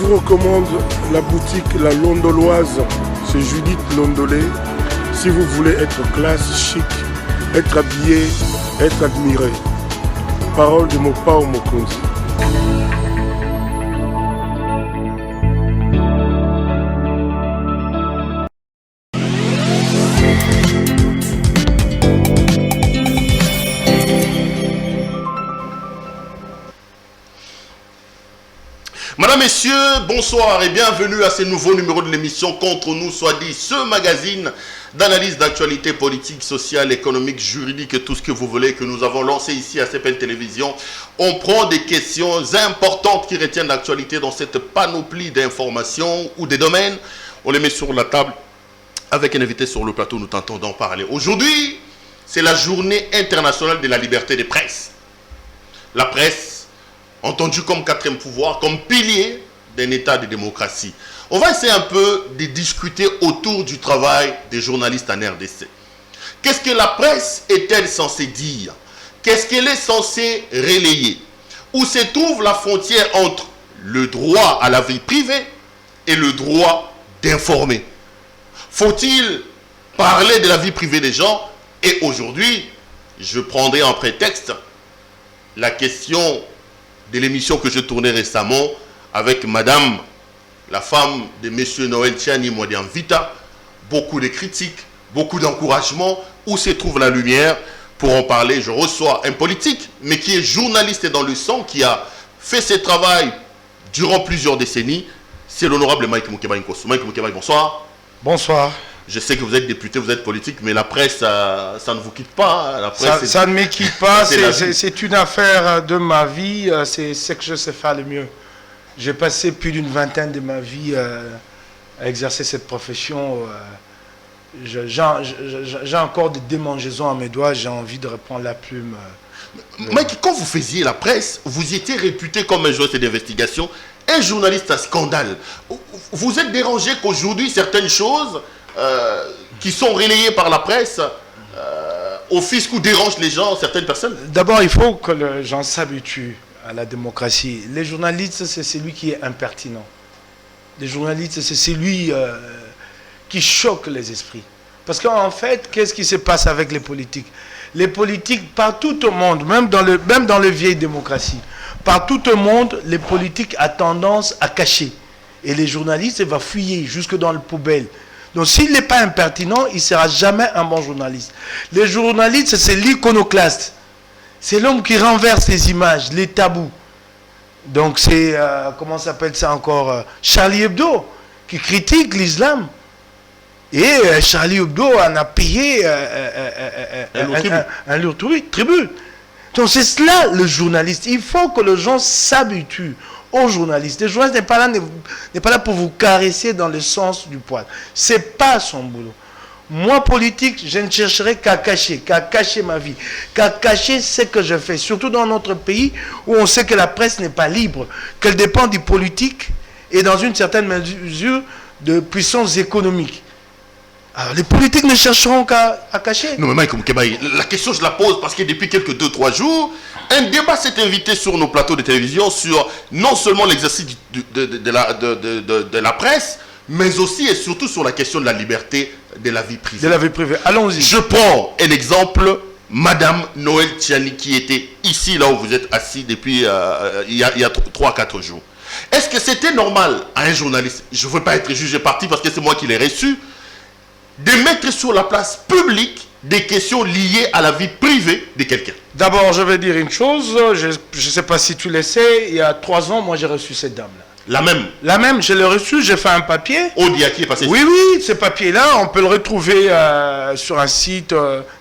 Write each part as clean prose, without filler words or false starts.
vous recommande la boutique La Londoloise chez Judith Londolé. Si vous voulez être classe, chic, être habillé, être admiré. Parole de Mopao Mokonzi. Madame, Messieurs, bonsoir et bienvenue à ce nouveau numéro de l'émission Contre nous soit dit, ce magazine d'analyse d'actualité politique, sociale, économique, juridique et tout ce que vous voulez que nous avons lancé ici à CPL Télévision. On prend des questions importantes qui retiennent l'actualité dans cette panoplie d'informations ou des domaines. On les met sur la table avec un invité sur le plateau, nous tentons d'en parler. Aujourd'hui, c'est la journée internationale de la liberté de presse. La presse entendu comme quatrième pouvoir, comme pilier d'un état de démocratie. On va essayer un peu de discuter autour du travail des journalistes en RDC. Qu'est-ce que la presse est-elle censée dire? Qu'est-ce qu'elle est censée relayer? Où se trouve la frontière entre le droit à la vie privée et le droit d'informer? Faut-il parler de la vie privée des gens? Et aujourd'hui, je prendrai en prétexte la question de l'émission que je tournais récemment avec madame, la femme de monsieur Noël Tchani Modian Vita. Beaucoup de critiques, beaucoup d'encouragements. Où se trouve la lumière? Pour en parler, je reçois un politique, mais qui est journaliste dans le sang, qui a fait ce travail durant plusieurs décennies. C'est l'honorable Mike Moukeba Nkosu. Mike Moukeba, bonsoir. Bonsoir. Je sais que vous êtes député, vous êtes politique, mais la presse, ça ne vous quitte pas. La presse, ça ne me quitte pas, c'est une affaire de ma vie, c'est ce que je sais faire le mieux. J'ai passé plus d'une vingtaine de ma vie à exercer cette profession. J'ai encore des démangeaisons à mes doigts, j'ai envie de reprendre la plume. Mike, quand vous faisiez la presse, vous étiez réputé comme un journaliste d'investigation, un journaliste à scandale. Vous êtes dérangé qu'aujourd'hui, certaines choses qui sont relayées par la presse offusquent ou dérangent les gens, certaines personnes? D'abord, il faut que les gens s'habituent à la démocratie. Les journalistes, c'est celui qui est impertinent. Les journalistes, c'est celui qui choque les esprits. Parce qu'en fait, qu'est-ce qui se passe avec les politiques? Les politiques, partout au monde, même dans les vieilles démocraties, partout au monde, les politiques ont tendance à cacher. Et les journalistes, ils vont fouiller jusque dans le poubelle. Donc s'il n'est pas impertinent, il ne sera jamais un bon journaliste. Les journalistes, c'est l'iconoclaste. C'est l'homme qui renverse les images, les tabous. Donc c'est, comment s'appelle ça encore, Charlie Hebdo, qui critique l'islam. Et Charlie Hebdo en a payé un lourd tribut. Donc c'est cela le journaliste. Il faut que les gens s'habituent aux journalistes. Le journaliste n'est pas là pour vous caresser dans le sens du poil. Ce n'est pas son boulot. Moi, politique, je ne chercherai qu'à cacher ma vie, qu'à cacher ce que je fais. Surtout dans notre pays où on sait que la presse n'est pas libre, qu'elle dépend du politique et dans une certaine mesure de puissance économique. Alors, les politiques ne chercheront qu'à cacher. Non, mais Mike Moukebaï, la question je la pose parce que depuis quelques 2-3 jours, un débat s'est invité sur nos plateaux de télévision sur non seulement l'exercice de la presse, mais aussi et surtout sur la question de la liberté de la vie privée. De la vie privée, allons-y. Je prends un exemple, madame Noël Tchani qui était ici, là où vous êtes assis depuis il y a 3-4 jours. Est-ce que c'était normal à un journaliste, je ne veux pas être jugé parti parce que c'est moi qui l'ai reçu, de mettre sur la place publique des questions liées à la vie privée de quelqu'un? D'abord, je vais dire une chose, je ne sais pas si tu le sais, il y a 3 ans, moi j'ai reçu cette dame-là. La même? La même, je l'ai reçue, j'ai fait un papier. Odia qui est passé? Oui, oui, ce papier-là, on peut le retrouver sur un site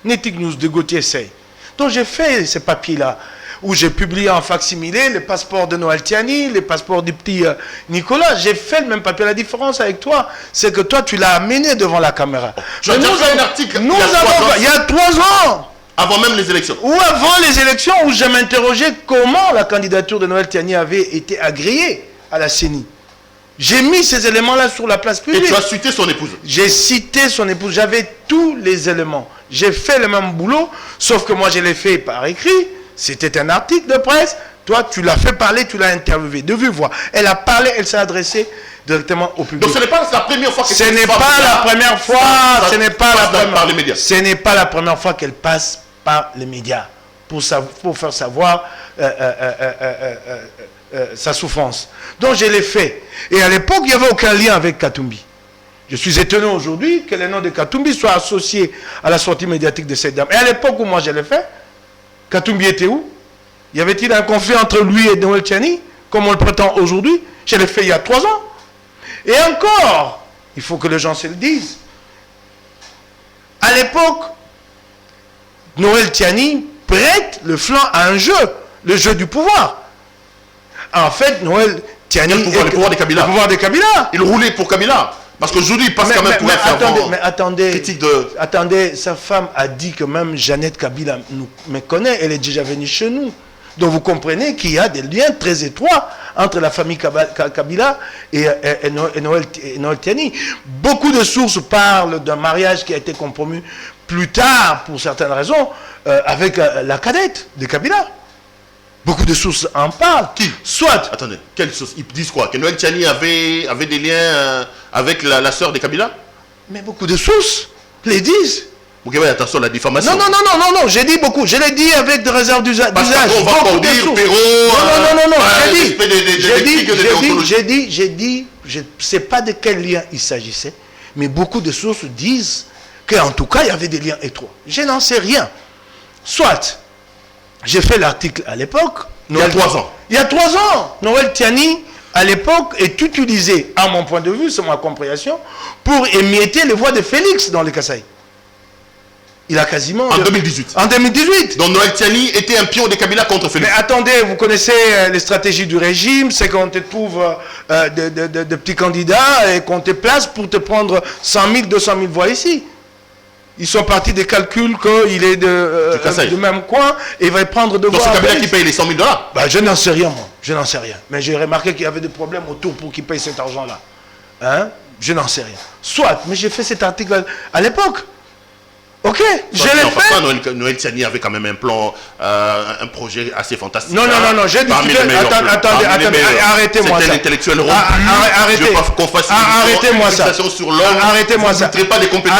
Netic News de Gauthier Sey. Donc j'ai fait ce papier-là, où j'ai publié en facsimilé les passeports de Noël Tchani, les passeports du petit Nicolas. J'ai fait le même papier. La différence avec toi, c'est que toi, tu l'as amené devant la caméra. Tu as fait un article il y a 3 ans. Avant même les élections? Ou avant les élections, où je m'interrogeais comment la candidature de Noël Tchani avait été agréée à la CENI. J'ai mis ces éléments-là sur la place publique. Et tu as cité son épouse? J'ai cité son épouse. J'avais tous les éléments. J'ai fait le même boulot, sauf que moi, je l'ai fait par écrit. C'était un article de presse, Toi, tu l'as fait parler, tu l'as interviewé. De vive voix. Elle a parlé, elle s'est adressée directement au public. Donc ce n'est pas la première fois que ce n'est pas la première fois. Ce n'est pas la première. Ce n'est pas la première fois qu'elle passe par les médias pour faire savoir sa souffrance. Donc je l'ai fait. Et à l'époque, il n'y avait aucun lien avec Katumbi. Je suis étonné aujourd'hui que le nom de Katumbi soit associé à la sortie médiatique de cette dame. Et à l'époque où moi je l'ai fait, Katumbi était où? Y avait-il un conflit entre lui et Noël Tchani, comme on le prétend aujourd'hui? Je l'ai fait il y a 3 ans. Et encore, il faut que les gens se le disent. À l'époque, Noël Tchani prête le flanc à un jeu, le jeu du pouvoir. En fait, Noël Tchani... Le pouvoir de Kabila. Le pouvoir de Kabila. Il roulait pour Kabila. Parce qu'aujourd'hui, il passe quand même pour un fervent critique de... Attendez, sa femme a dit que même Jeannette Kabila me connaît, elle est déjà venue chez nous. Donc vous comprenez qu'il y a des liens très étroits entre la famille Kabila et Noël Tchani. Beaucoup de sources parlent d'un mariage qui a été compromis plus tard, pour certaines raisons, avec la cadette de Kabila. Beaucoup de sources en parlent. Qui? Soit. Attendez, quelles sources? Ils disent quoi? Que Noël Tchani avait des liens avec la sœur de Kabila? Mais beaucoup de sources les disent. Ok, ouais, attention, la diffamation. Non, j'ai dit beaucoup. Je l'ai dit avec des réserves d'usage. Parce qu'on va encore dire, Perrault... J'ai dit, je ne sais pas de quel lien il s'agissait, mais beaucoup de sources disent qu'en tout cas, il y avait des liens étroits. Je n'en sais rien. Soit, j'ai fait l'article à l'époque. Il y a 3 ans. Il y a 3 ans. Noël Tchani, à l'époque, est utilisé, à mon point de vue, c'est ma compréhension, pour émietter les voix de Félix dans le Kasaï. Il a quasiment... En 2018. En 2018. Donc Noël Tchani était un pion de Kabila contre Félix. Mais attendez, vous connaissez les stratégies du régime, c'est qu'on te trouve de petits candidats et qu'on te place pour te prendre 100 000, 200 000 voix ici. Ils sont partis des calculs qu'il est du même coin et il va prendre de voix. Donc c'est Kabila qui paye les 100 000 $? Bah, je n'en sais rien, moi. Je n'en sais rien. Mais j'ai remarqué qu'il y avait des problèmes autour pour qu'il paye cet argent-là. Hein? Je n'en sais rien. Soit, mais j'ai fait cet article à l'époque. Ok, je l'ai fait. Noël Tchani avait quand même un plan, un projet assez fantastique. Non, j'ai discuté. Attendez, arrêtez-moi ça. C'était l'intellectuel rompu. Arrêtez-moi ça. Sur l'homme. Arrêtez-moi ça. Vous ne pas les compétences.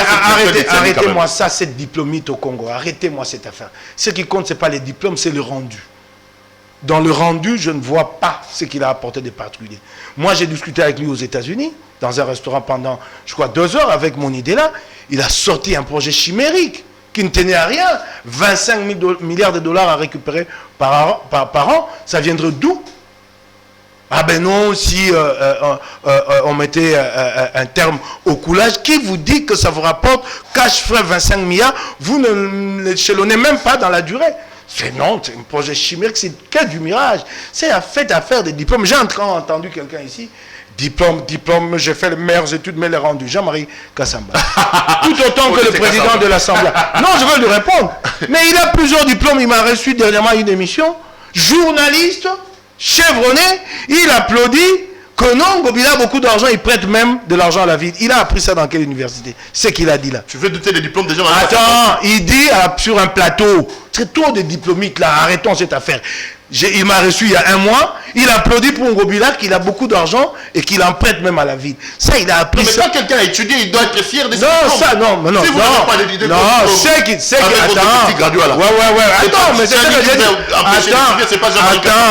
Arrêtez-moi ça, cette diplomite au Congo. Arrêtez-moi cette affaire. Ce qui compte, ce n'est pas les diplômes, c'est le rendu. Dans le rendu, je ne vois pas ce qu'il a apporté de particulier. Moi, j'ai discuté avec lui aux États-Unis, dans un restaurant pendant, je crois, 2 heures avec mon idée là. Il a sorti un projet chimérique qui ne tenait à rien. 25 milliards de dollars à récupérer par an. Ça viendrait d'où? Ah ben non, si on mettait un terme au coulage, qui vous dit que ça vous rapporte cash frais 25 milliards? Vous ne l'échelonnez même pas dans la durée. Non, c'est un projet chimérique, c'est que du mirage. C'est à faire des diplômes. J'ai entendu quelqu'un ici. Diplôme, j'ai fait les meilleures études, mais les rendus. Jean-Marie Kassamba. Tout autant que le président de l'Assemblée. Non, je veux lui répondre. Mais il a plusieurs diplômes. Il m'a reçu dernièrement une émission. Journaliste, chevronné, il applaudit que non, Gobila a beaucoup d'argent, il prête même de l'argent à la ville. Il a appris ça dans quelle université? C'est ce qu'il a dit là. Tu veux douter des diplômes des gens? Attends, il dit sur un plateau. C'est trop de diplomites là, arrêtons cette affaire. Il m'a reçu il y a 1 mois, il applaudit pour Ngobila qu'il a beaucoup d'argent et qu'il en prête même à la ville. Ça, il a appris non, mais ça. quand quelqu'un a étudié, il doit être fier de ça. Non, ça, non, mais non. Si vous n'avez pas d'idée, non, c'est qu'il... Attends. Ouais. Attends, mais c'est ça que j'ai dit.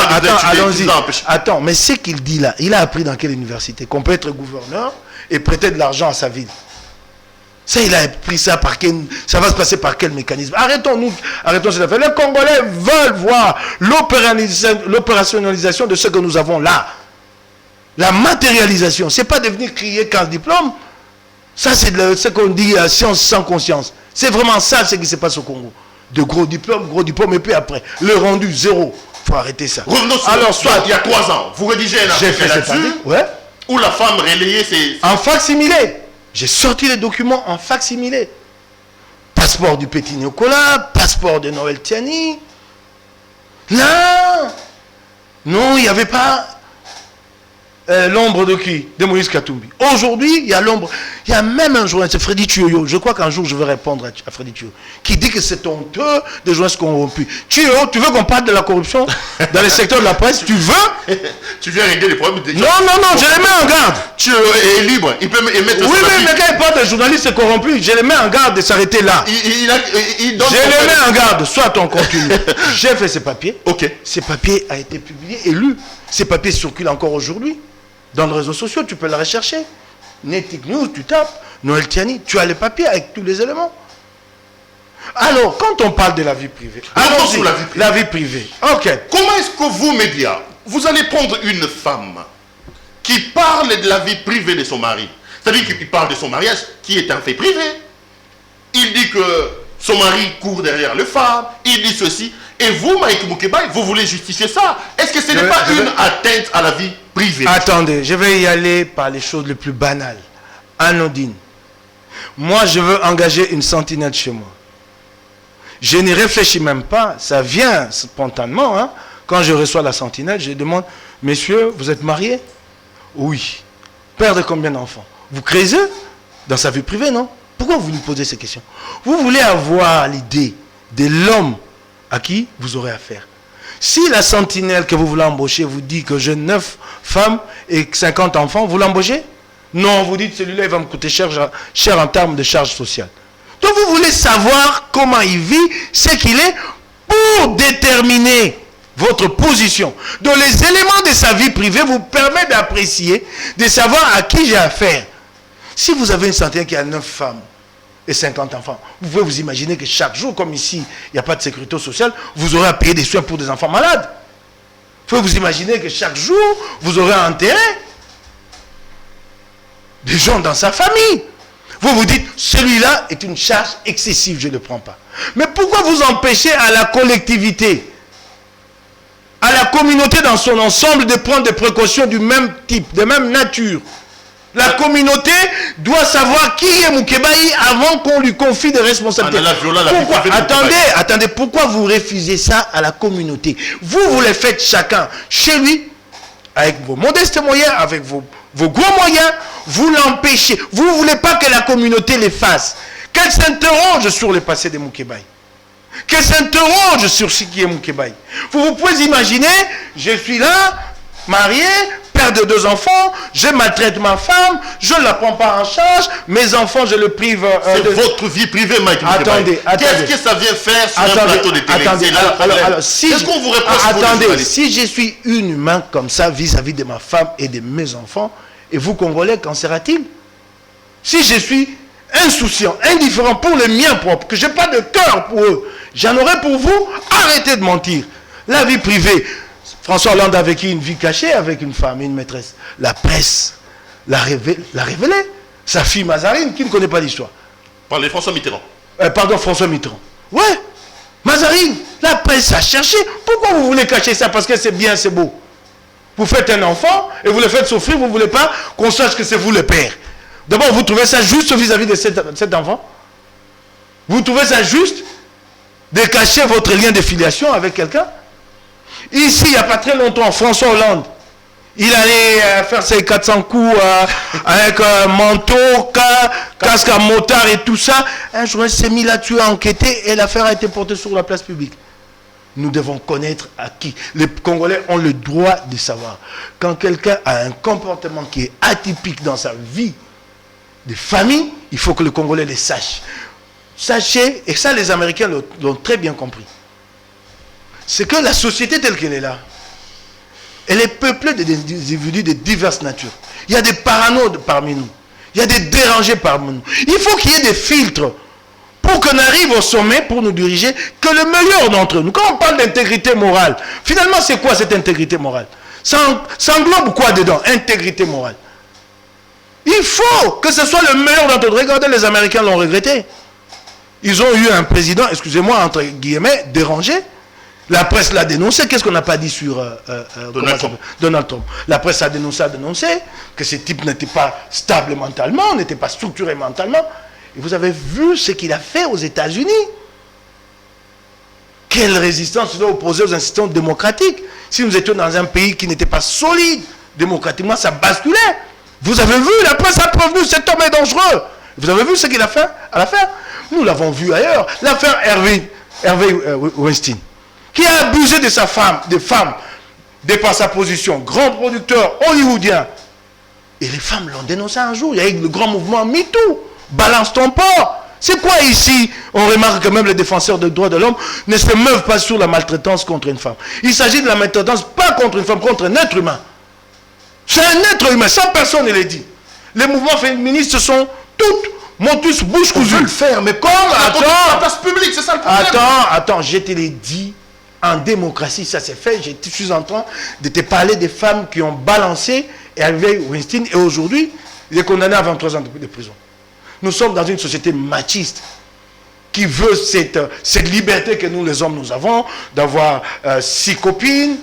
Attends, allons-y. Attends, mais c'est qu'il dit là, il a appris dans quelle université? Qu'on peut être gouverneur et prêter de l'argent à sa ville. Ça, il a pris ça par quel... Ça va se passer par quel mécanisme? Arrêtons cette affaire. Les Congolais veulent voir l'opérationnalisation de ce que nous avons là. La matérialisation. Ce n'est pas de venir crier 15 diplômes. Ça, c'est ce qu'on dit science sans conscience. C'est vraiment ça ce qui se passe au Congo. De gros diplômes, et puis après, le rendu, 0. Il faut arrêter ça. Revenons sur alors, soit il y a 3 ans, vous rédigez un article là-dessus, où la femme relayait ses... En facsimilé. J'ai sorti les documents en facsimilé. Passeport du Petit Nicolas, passeport de Noël Tchani. Là, non, il n'y avait pas l'ombre de qui? De Moïse Katumbi. Aujourd'hui, il y a l'ombre. Il y a même un journaliste, c'est Freddy Tuyo, je crois qu'un jour je vais répondre à Freddy Tuyo, qui dit que c'est honteux des journalistes corrompus. Tuyo, tu veux qu'on parle de la corruption dans le secteur de la presse? Tu veux? Tu viens régler les problèmes des gens. Non, je les mets en garde. Tuyo est libre, il peut émettre... Oui, mais quand il parle de journalistes corrompus, je les mets en garde de s'arrêter là. Il donne je les mets en garde, soit on continue. J'ai fait ces papiers. Ok. Ces papiers ont été publiés et lus. Ces papiers circulent encore aujourd'hui. Dans les réseaux sociaux, tu peux les rechercher. Netic News, tu tapes, Noël Tiani, tu as les papiers avec tous les éléments. Alors, quand on parle de la vie privée, allons-y, la vie privée. Ok. Comment est-ce que vous, médias, vous allez prendre une femme qui parle de la vie privée de son mari? C'est-à-dire qu'il parle de son mariage qui est un fait privé. Il dit que son mari court derrière les femmes, il dit ceci. Et vous, Mike Moukebaï, vous voulez justifier ça? Est-ce que ce n'est pas une atteinte à la vie privée? Attendez, je vais y aller par les choses les plus banales, anodines. Moi, je veux engager une sentinelle chez moi. Je n'y réfléchis même pas, ça vient spontanément. Hein. Quand je reçois la sentinelle, je demande, messieurs, vous êtes mariés? Oui. Père de combien d'enfants? Vous créez dans sa vie privée, non? Pourquoi vous nous posez ces questions? Vous voulez avoir l'idée de l'homme à qui vous aurez affaire. Si la sentinelle que vous voulez embaucher vous dit que j'ai 9 femmes et 50 enfants, vous l'embauchez? Non, vous dites celui-là il va me coûter cher en termes de charges sociales. Donc vous voulez savoir comment il vit, ce qu'il est, pour déterminer votre position. Donc les éléments de sa vie privée vous permettent d'apprécier, de savoir à qui j'ai affaire. Si vous avez une sentinelle qui a 9 femmes, et 50 enfants. Vous pouvez vous imaginer que chaque jour, comme ici, il n'y a pas de sécurité sociale, vous aurez à payer des soins pour des enfants malades. Vous pouvez vous imaginer que chaque jour, vous aurez à enterrer des gens dans sa famille. Vous vous dites, celui-là est une charge excessive, je ne le prends pas. Mais pourquoi vous empêchez à la collectivité, à la communauté dans son ensemble de prendre des précautions du même type, de même nature? La communauté doit savoir qui est Moukebaï avant qu'on lui confie des responsabilités. Attendez, pourquoi vous refusez ça à la communauté? Vous les faites chacun chez lui, avec vos modestes moyens, avec vos gros moyens, vous l'empêchez. Vous ne voulez pas que la communauté les fasse. Qu'elle s'interroge sur le passé de Moukebaï. Qu'elle s'interroge sur ce qui est Moukebaï. Vous pouvez imaginer, je suis là, marié, père de 2 enfants, je maltraite ma femme, je ne la prends pas en charge, mes enfants, je le prive... c'est votre vie privée, Mike. Attendez. Qu'est-ce que ça vient faire sur un plateau de télé? Qu'est-ce qu'on vous répond? Attendez, si je suis une humain comme ça vis-à-vis de ma femme et de mes enfants, et vous, Congolais, qu'en sera-t-il? Si je suis insouciant, indifférent pour les miens propres, que je n'ai pas de cœur pour eux, j'en aurai pour vous, arrêtez de mentir. La vie privée... François Hollande a vécu une vie cachée avec une femme et une maîtresse. La presse l'a révélé. Sa fille Mazarine, qui ne connaît pas l'histoire. Parlez François Mitterrand. Pardon, François Mitterrand. Ouais, Mazarine, la presse a cherché. Pourquoi vous voulez cacher ça? Parce que c'est bien, c'est beau. Vous faites un enfant et vous le faites souffrir, vous ne voulez pas qu'on sache que c'est vous le père. D'abord, vous trouvez ça juste vis-à-vis de cet enfant? Vous trouvez ça juste de cacher votre lien de filiation avec quelqu'un? Ici, il n'y a pas très longtemps, François Hollande, il allait faire ses 400 coups avec manteau, casque à motard et tout ça. Un journaliste s'est mis là-dessus à enquêter et l'affaire a été portée sur la place publique. Nous devons connaître à qui. Les Congolais ont le droit de savoir. Quand quelqu'un a un comportement qui est atypique dans sa vie de famille, il faut que le Congolais le sache. Sachez, et ça les Américains l'ont très bien compris, c'est que la société telle qu'elle est là, elle est peuplée d'individus de diverses natures. Il y a des paranoïdes parmi nous. Il y a des dérangés parmi nous. Il faut qu'il y ait des filtres pour qu'on arrive au sommet, pour nous diriger, que le meilleur d'entre nous. Quand on parle d'intégrité morale, finalement c'est quoi cette intégrité morale? Ça englobe quoi dedans? Intégrité morale. Il faut que ce soit le meilleur d'entre nous. Regardez, les Américains l'ont regretté. Ils ont eu un président, excusez-moi, entre guillemets, dérangé. La presse l'a dénoncé. Qu'est-ce qu'on n'a pas dit sur Donald Trump? La presse a dénoncé que ce type n'était pas stable mentalement, n'était pas structuré mentalement. Et vous avez vu ce qu'il a fait aux États-Unis. Quelle résistance il doit opposer aux institutions démocratiques. Si nous étions dans un pays qui n'était pas solide démocratiquement, ça basculait. Vous avez vu, la presse a prévenu, cet homme est dangereux. Vous avez vu ce qu'il a fait à l'affaire? Nous l'avons vu ailleurs. L'affaire Harvey Weinstein, qui a abusé de sa femme, des femmes, de par sa position, grand producteur hollywoodien. Et les femmes l'ont dénoncé un jour. Il y a eu le grand mouvement MeToo. Balance ton port. C'est quoi ici? On remarque que même les défenseurs des droits de l'homme ne se meuvent pas sur la maltraitance contre une femme. Il s'agit de la maltraitance pas contre une femme, contre un être humain. C'est un être humain, ça personne ne l'a dit. Les mouvements féministes sont toutes motus bouche cousue. On veut le faire, mais comme la place publique, c'est ça le problème. Attends, je te l'ai dit. En démocratie, ça s'est fait. Je suis en train de te parler des femmes qui ont balancé Harvey Weinstein et aujourd'hui, il est condamné à 23 ans de prison. Nous sommes dans une société machiste qui veut cette liberté que nous, les hommes, nous avons, d'avoir 6 copines,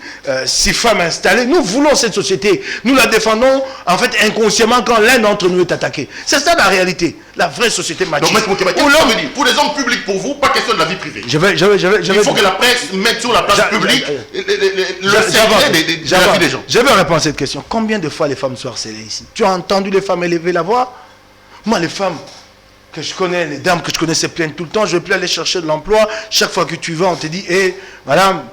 6 femmes installées. Nous voulons cette société. Nous la défendons, en fait, inconsciemment quand l'un d'entre nous est attaqué. C'est ça la réalité. La vraie société machiste. Donc, pour les hommes publics, pour vous, pas question de la vie privée. Il faut que la presse mette sur la place publique le secret de la vie des gens. Je vais répondre à cette question. Combien de fois les femmes sont harcelées ici? Tu as entendu les femmes élever la voix? Moi, les femmes que je connais, les dames que je connais se plaignent tout le temps. Je ne vais plus aller chercher de l'emploi. Chaque fois que tu vas, on te dit, hé, madame,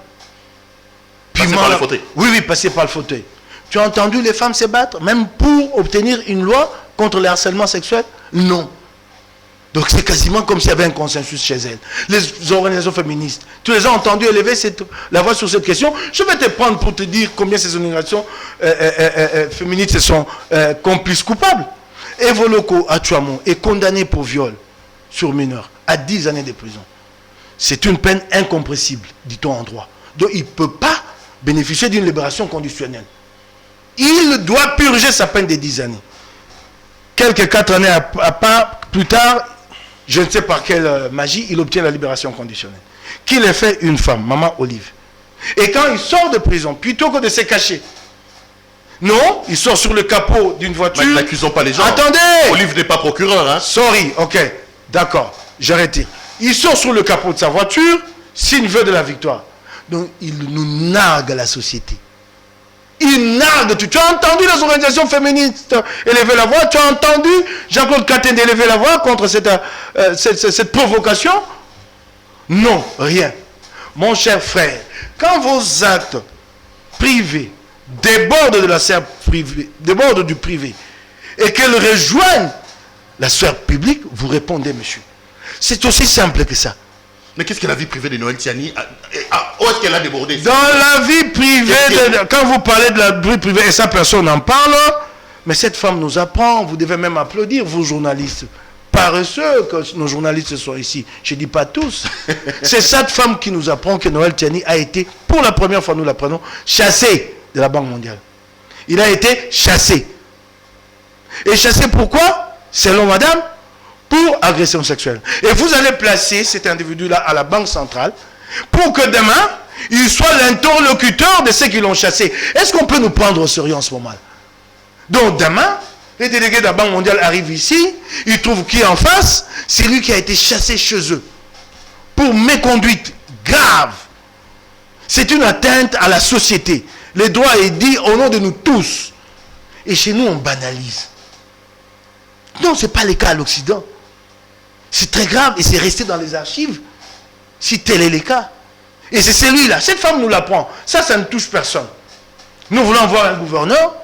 passez par le fauteuil. Oui, passez par le fauteuil. Tu as entendu les femmes se battre, même pour obtenir une loi contre le harcèlement sexuel? Non. Donc c'est quasiment comme s'il y avait un consensus chez elles. Les organisations féministes, tu les as entendues élever la voix sur cette question. Je vais te prendre pour te dire combien ces organisations féministes sont complices coupables. Evo Loco Achuamo est condamné pour viol sur mineur à 10 années de prison. C'est une peine incompressible, dit-on en droit. Donc il ne peut pas bénéficier d'une libération conditionnelle. Il doit purger sa peine de 10 années. Quelques 4 années à part, plus tard, je ne sais par quelle magie, il obtient la libération conditionnelle. Qu'il ait fait une femme, Maman Olive. Et quand il sort de prison, plutôt que de se cacher, non, il sort sur le capot d'une voiture. Mais n'accusons pas les gens. Attendez! Olive n'est pas procureur, hein? Sorry, ok, d'accord, j'arrête. Il sort sur le capot de sa voiture, signe vœu de la victoire. Donc il nous nargue la société. Il nargue tout. Tu as entendu les organisations féministes élever la voix? Tu as entendu Jean-Claude Katende élever la voix contre cette provocation? Non, rien. Mon cher frère, quand vos actes privés débordent de la sphère privée, débordent du privé, et qu'elles rejoignent la sphère publique, vous répondez, monsieur. C'est aussi simple que ça. Mais qu'est-ce que la vie privée de Noël Tiani? Où est-ce qu'elle a débordé? Dans la vie privée, quand vous parlez de la vie privée, et ça personne n'en parle, mais cette femme nous apprend, vous devez même applaudir, vous journalistes. Paresseux que nos journalistes soient ici. Je ne dis pas tous. C'est cette femme qui nous apprend que Noël Tiani a été, pour la première fois nous l'apprenons, chassé de la Banque mondiale. Il a été chassé. Et chassé pourquoi? Selon madame, pour agression sexuelle. Et vous allez placer cet individu-là à la Banque centrale pour que demain, il soit l'interlocuteur de ceux qui l'ont chassé. Est-ce qu'on peut nous prendre au sérieux en ce moment? Donc demain, les délégués de la Banque mondiale arrivent ici, ils trouvent qui en face? C'est lui qui a été chassé chez eux pour méconduite grave. C'est une atteinte à la société. Le droit est dit au nom de nous tous. Et chez nous, on banalise. Non, ce n'est pas le cas à l'Occident. C'est très grave et c'est resté dans les archives. Si tel est le cas. Et c'est celui-là. Cette femme nous l'apprend. Ça ne touche personne. Nous voulons voir un gouverneur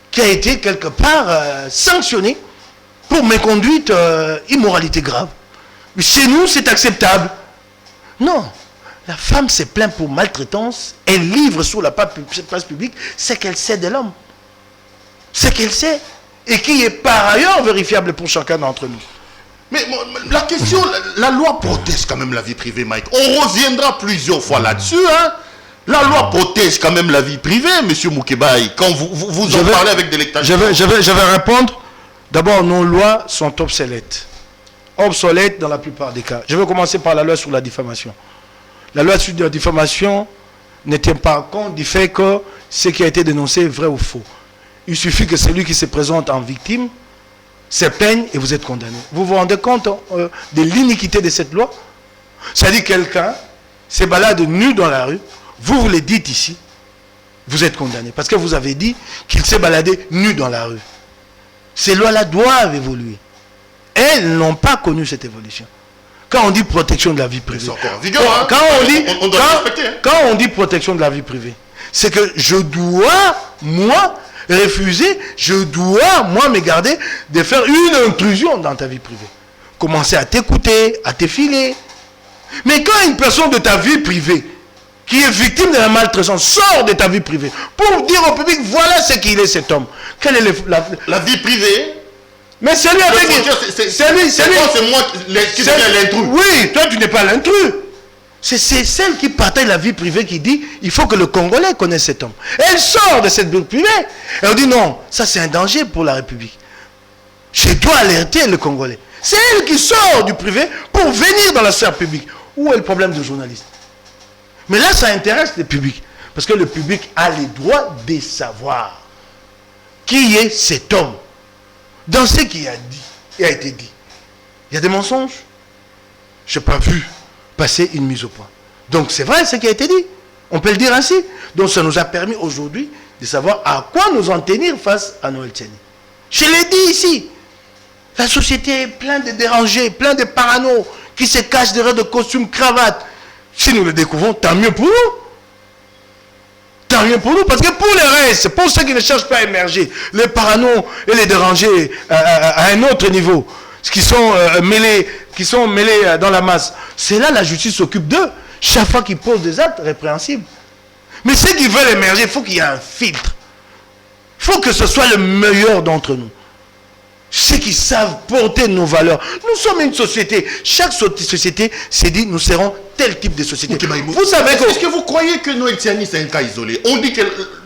qui a été quelque part sanctionné pour méconduite, immoralité grave. Mais chez nous, c'est acceptable. Non. La femme se plaint pour maltraitance. Elle livre sur la place publique ce qu'elle sait de l'homme. Ce qu'elle sait. Et qui est par ailleurs vérifiable pour chacun d'entre nous. Mais la question, la loi protège quand même la vie privée, Mike. On reviendra plusieurs fois là-dessus. Hein? La loi protège quand même la vie privée, monsieur Moukébaï. Quand vous en parlez avec délectation. Je vais répondre. D'abord, nos lois sont obsolètes. Obsolètes dans la plupart des cas. Je vais commencer par la loi sur la diffamation. La loi sur la diffamation ne tient pas compte du fait que ce qui a été dénoncé est vrai ou faux. Il suffit que celui qui se présente en victime se plaigne et vous êtes condamné. Vous vous rendez compte de l'iniquité de cette loi? C'est-à-dire quelqu'un se balade nu dans la rue, vous le dites ici, vous êtes condamné. Parce que vous avez dit qu'il s'est baladé nu dans la rue. Ces lois-là doivent évoluer. Elles n'ont pas connu cette évolution. Quand on dit protection de la vie privée, quand on dit protection de la vie privée, c'est que je dois, moi, refuser, je dois, moi, me garder de faire une intrusion dans ta vie privée. Commencer à t'écouter, à t'effiler. Mais quand une personne de ta vie privée, qui est victime de la maltraitance, sort de ta vie privée, pour dire au public, voilà ce qu'il est cet homme. Quelle est la vie privée? Mais c'est lui avec c'est moi qui deviens l'intrus. Oui, toi tu n'es pas l'intrus. C'est celle qui partage la vie privée qui dit, il faut que le Congolais connaisse cet homme. Elle sort de cette vie privée. Elle dit non, ça c'est un danger pour la République. Je dois alerter le Congolais. C'est elle qui sort du privé pour venir dans la sphère publique. Où est le problème du journaliste? Mais là, ça intéresse le public. Parce que le public a le droit de savoir qui est cet homme. Dans ce qui a été dit. Il y a des mensonges. Je n'ai pas vu passer une mise au point. Donc c'est vrai ce qui a été dit. On peut le dire ainsi. Donc ça nous a permis aujourd'hui de savoir à quoi nous en tenir face à Noël Tiani. Je l'ai dit ici. La société est pleine de dérangés, plein de parano qui se cachent derrière de costumes, cravates. Si nous le découvrons, tant mieux pour nous. Tant mieux pour nous, parce que pour les restes, pour ceux qui ne cherchent pas à émerger, les paranos et les dérangés à un autre niveau, qui sont mêlés dans la masse, c'est là la justice s'occupe d'eux, chaque fois qu'ils posent des actes répréhensibles. Mais ceux qui veulent émerger, il faut qu'il y ait un filtre. Il faut que ce soit le meilleur d'entre nous. Ceux qui savent porter nos valeurs. Nous sommes une société. Chaque société s'est dit, nous serons tel type de société. Okay, vous savez que... Est-ce que vous croyez que Noël Tiani, c'est un cas isolé? On dit que...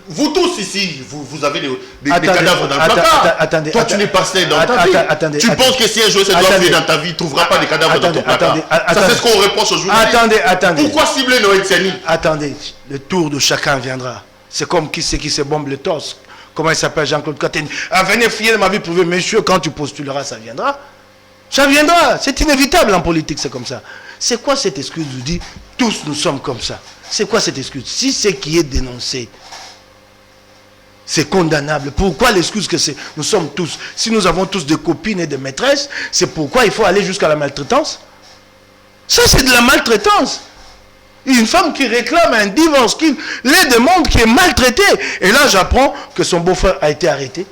Vous tous ici, vous avez des cadavres dans le placard. Toi, tu n'es pas seul dans ta vie. Tu penses que si un jour ça doit venir dans ta vie, tu ne trouveras pas des cadavres dans ton placard. Ça, c'est ce qu'on reproche aux journalistes. Attendez. Pourquoi cibler Noël Tiani? Attendez, le tour de chacun viendra. C'est comme qui c'est qui se bombe le torse. Comment il s'appelle, Jean-Claude Kateni? Venez fouiller de ma vie privée, monsieur, quand tu postuleras, ça viendra. Ça viendra, c'est inévitable en politique, c'est comme ça. C'est quoi cette excuse de dire, tous nous sommes comme ça? C'est quoi cette excuse? Si ce qui est dénoncé, c'est condamnable. Pourquoi l'excuse que c'est? Nous sommes tous, si nous avons tous des copines et des maîtresses, c'est pourquoi il faut aller jusqu'à la maltraitance? Ça, c'est de la maltraitance. Une femme qui réclame un divorce, qui les demande, qui est maltraitée. Et là, j'apprends que son beau-frère a été arrêté.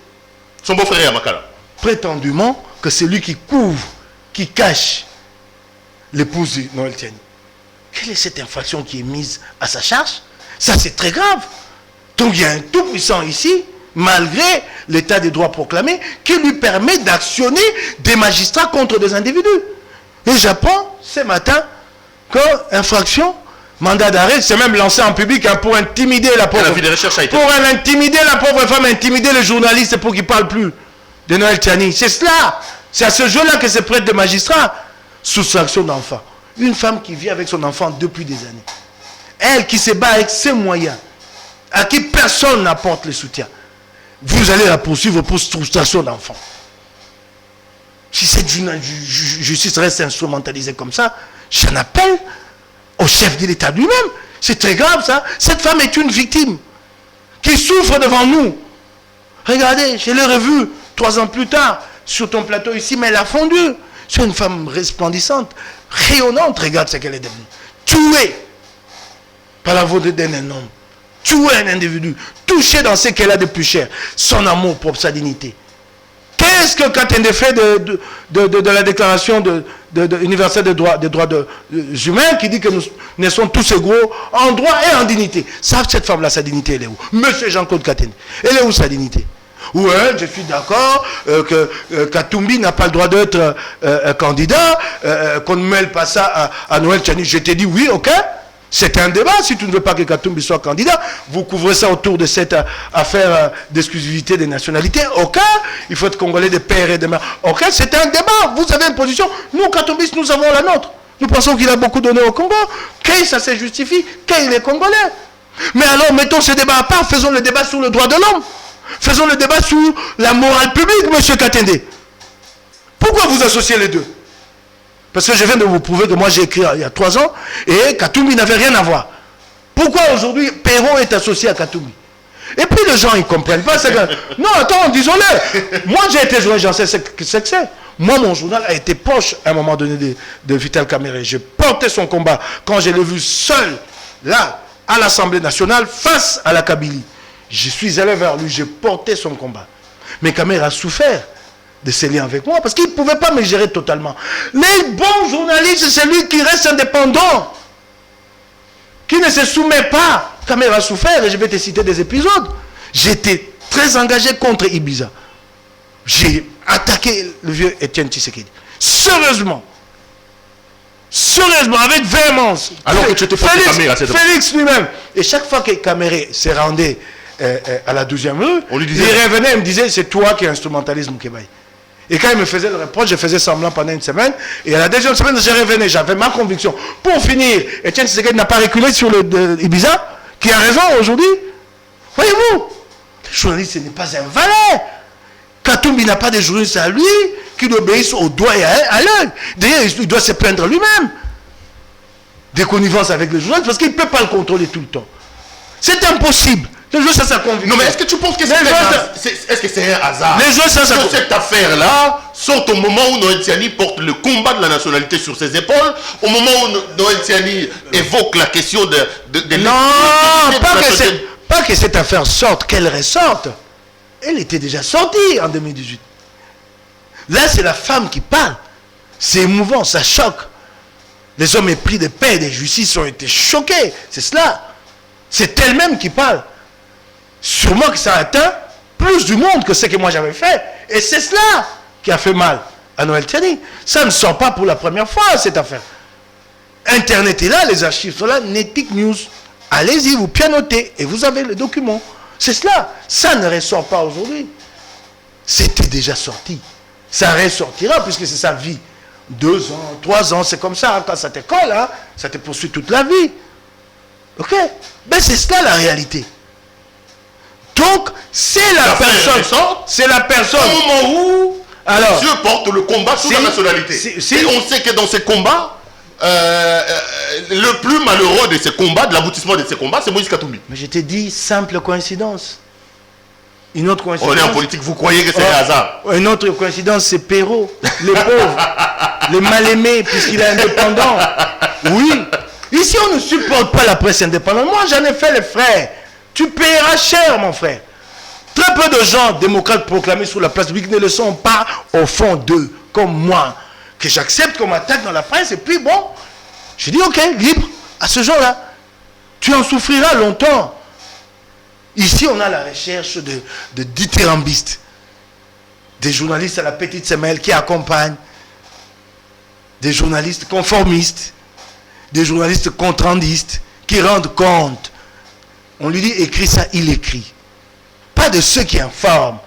Son beau-frère est à Makala. Prétendument que c'est lui qui couvre, qui cache l'épouse de Noël Tiani. Quelle est cette infraction qui est mise à sa charge? Ça, c'est très grave. Donc, il y a un tout-puissant ici, malgré l'état des droits proclamé, qui lui permet d'actionner des magistrats contre des individus. Et j'apprends ce matin qu'infraction, mandat d'arrêt, c'est même lancé en public hein, pour intimider la pauvre femme. Pour intimider la pauvre femme, intimider les journalistes pour qu'ils ne parlent plus de Noël Tiani. C'est cela. C'est à ce jeu-là que se prêtent des magistrats. Soustraction d'enfants. Une femme qui vit avec son enfant depuis des années. Elle qui se bat avec ses moyens, à qui personne n'apporte le soutien. Vous allez la poursuivre pour soustraction d'enfants. Si cette justice reste instrumentalisée comme ça, j'en appelle au chef de l'État lui-même. C'est très grave ça. Cette femme est une victime qui souffre devant nous. Regardez, je l'ai revue 3 ans plus tard sur ton plateau ici, mais elle a fondu. C'est une femme resplendissante, rayonnante. Regarde ce qu'elle est devenue. Tuée par la volonté d'un homme. Tuer un individu. Toucher dans ce qu'elle a de plus cher. Son amour pour sa dignité. Qu'est-ce que Katende fait de la déclaration universelle des droits humains qui dit que nous naissons tous égaux en droit et en dignité? Savent cette femme-là, sa dignité, elle est où? Monsieur Jean-Claude Katende, elle est où sa dignité? Ouais, je suis d'accord que Katumbi n'a pas le droit d'être candidat, qu'on ne mêle pas ça à Noël Tiani. Je t'ai dit oui, ok. C'est un débat. Si tu ne veux pas que Katumbi soit candidat, vous couvrez ça autour de cette affaire d'exclusivité des nationalités. Ok, il faut être congolais de père et de mère. Ok, c'est un débat. Vous avez une position. Nous, Katumbis, nous avons la nôtre. Nous pensons qu'il a beaucoup donné au Congo. Qu'il ça se justifie, qu'il est congolais. Mais alors, mettons ce débat à part. Faisons le débat sur le droit de l'homme. Faisons le débat sur la morale publique, monsieur Katende. Pourquoi vous associez les deux? Parce que je viens de vous prouver que moi j'ai écrit il y a 3 ans et Katumbi n'avait rien à voir. Pourquoi aujourd'hui Perron est associé à Katumbi? Et puis les gens, ils ne comprennent pas. Non, attends, disons-le. Moi, j'ai été journaliste, j'en sais ce que c'est. Moi, mon journal a été proche, à un moment donné, de Vital Kamerhe. J'ai porté son combat quand je l'ai vu seul, là, à l'Assemblée nationale, face à la Kabylie. Je suis allé vers lui, j'ai porté son combat. Mais Kamerhe a souffert de ses liens avec moi, parce qu'il ne pouvait pas me gérer totalement. Les bons journalistes, c'est celui qui reste indépendant, qui ne se soumet pas. Kamerhe a souffert, et je vais te citer des épisodes. J'étais très engagé contre Ibiza. J'ai attaqué le vieux Étienne Tshisekedi. Sérieusement, avec véhémence. Alors que tu étais contre Kamerhe à cette époque. Félix lui-même. Et chaque fois que Kamerhe s'est rendu à la 12e rue, on lui disait, il revenait et me disait, c'est toi qui instrumentalise Moukébaye. Et quand il me faisait le reproche, je faisais semblant pendant une semaine. Et à la deuxième semaine, je revenais. J'avais ma conviction. Pour finir, Étienne Tshisekedi n'a pas reculé sur le Ibiza, qui a raison aujourd'hui. Voyez-vous, le journaliste, ce n'est pas un valet. Katumbi n'a pas de journaliste à lui qui obéissent au doigt et à l'œil. D'ailleurs, il doit se plaindre lui-même des connivences avec les journalistes parce qu'il ne peut pas le contrôler tout le temps. C'est impossible. Les gens, ça conviction. Non, mais est-ce que tu penses que c'est un hasard? Les gens, ça que cette affaire-là sort au moment où Noël Tiani porte le combat de la nationalité sur ses épaules, au moment où Noël Tiani évoque la question de non, pas que cette affaire sorte, qu'elle ressorte. Elle était déjà sortie en 2018. Là, c'est la femme qui parle. C'est émouvant, ça choque. Les hommes épris de paix et de justice ont été choqués. C'est cela. C'est elle-même qui parle. Sûrement que ça atteint plus du monde que ce que moi j'avais fait. Et c'est cela qui a fait mal à Noël Tiani. Ça ne sort pas pour la première fois, cette affaire. Internet est là, les archives sont là, Netic News. Allez-y, vous pianotez et vous avez le document. C'est cela. Ça ne ressort pas aujourd'hui. C'était déjà sorti. Ça ressortira puisque c'est sa vie. 2 ans, 3 ans, c'est comme ça. Quand ça te colle, hein, ça te poursuit toute la vie. Ok? Ben c'est cela la réalité. Donc, c'est la personne. C'est la personne. Au moment où Dieu porte le combat sur la nationalité. Et on sait que dans ces combats, le plus malheureux de ces combats, de l'aboutissement de ces combats, c'est Moïse Katumbi. Mais je t'ai dit, simple coïncidence. Une autre coïncidence. On est en politique, vous croyez que c'est un hasard? Une autre coïncidence, c'est Perrault, les pauvres, les mal-aimés, puisqu'il est indépendant. Oui. Ici, on ne supporte pas la presse indépendante. Moi, j'en ai fait les frais. Tu paieras cher, mon frère. Très peu de gens démocrates proclamés sur la place publique ne le sont pas au fond d'eux, comme moi, que j'accepte qu'on m'attaque dans la presse, et puis bon, je dis ok, libre, à ce genre-là. Tu en souffriras longtemps. Ici, on a la recherche de dithyrambistes, des journalistes à la petite semelle qui accompagnent, des journalistes conformistes, des journalistes contrandistes qui rendent compte. On lui dit écris ça, il écrit. Pas de ceux qui informent,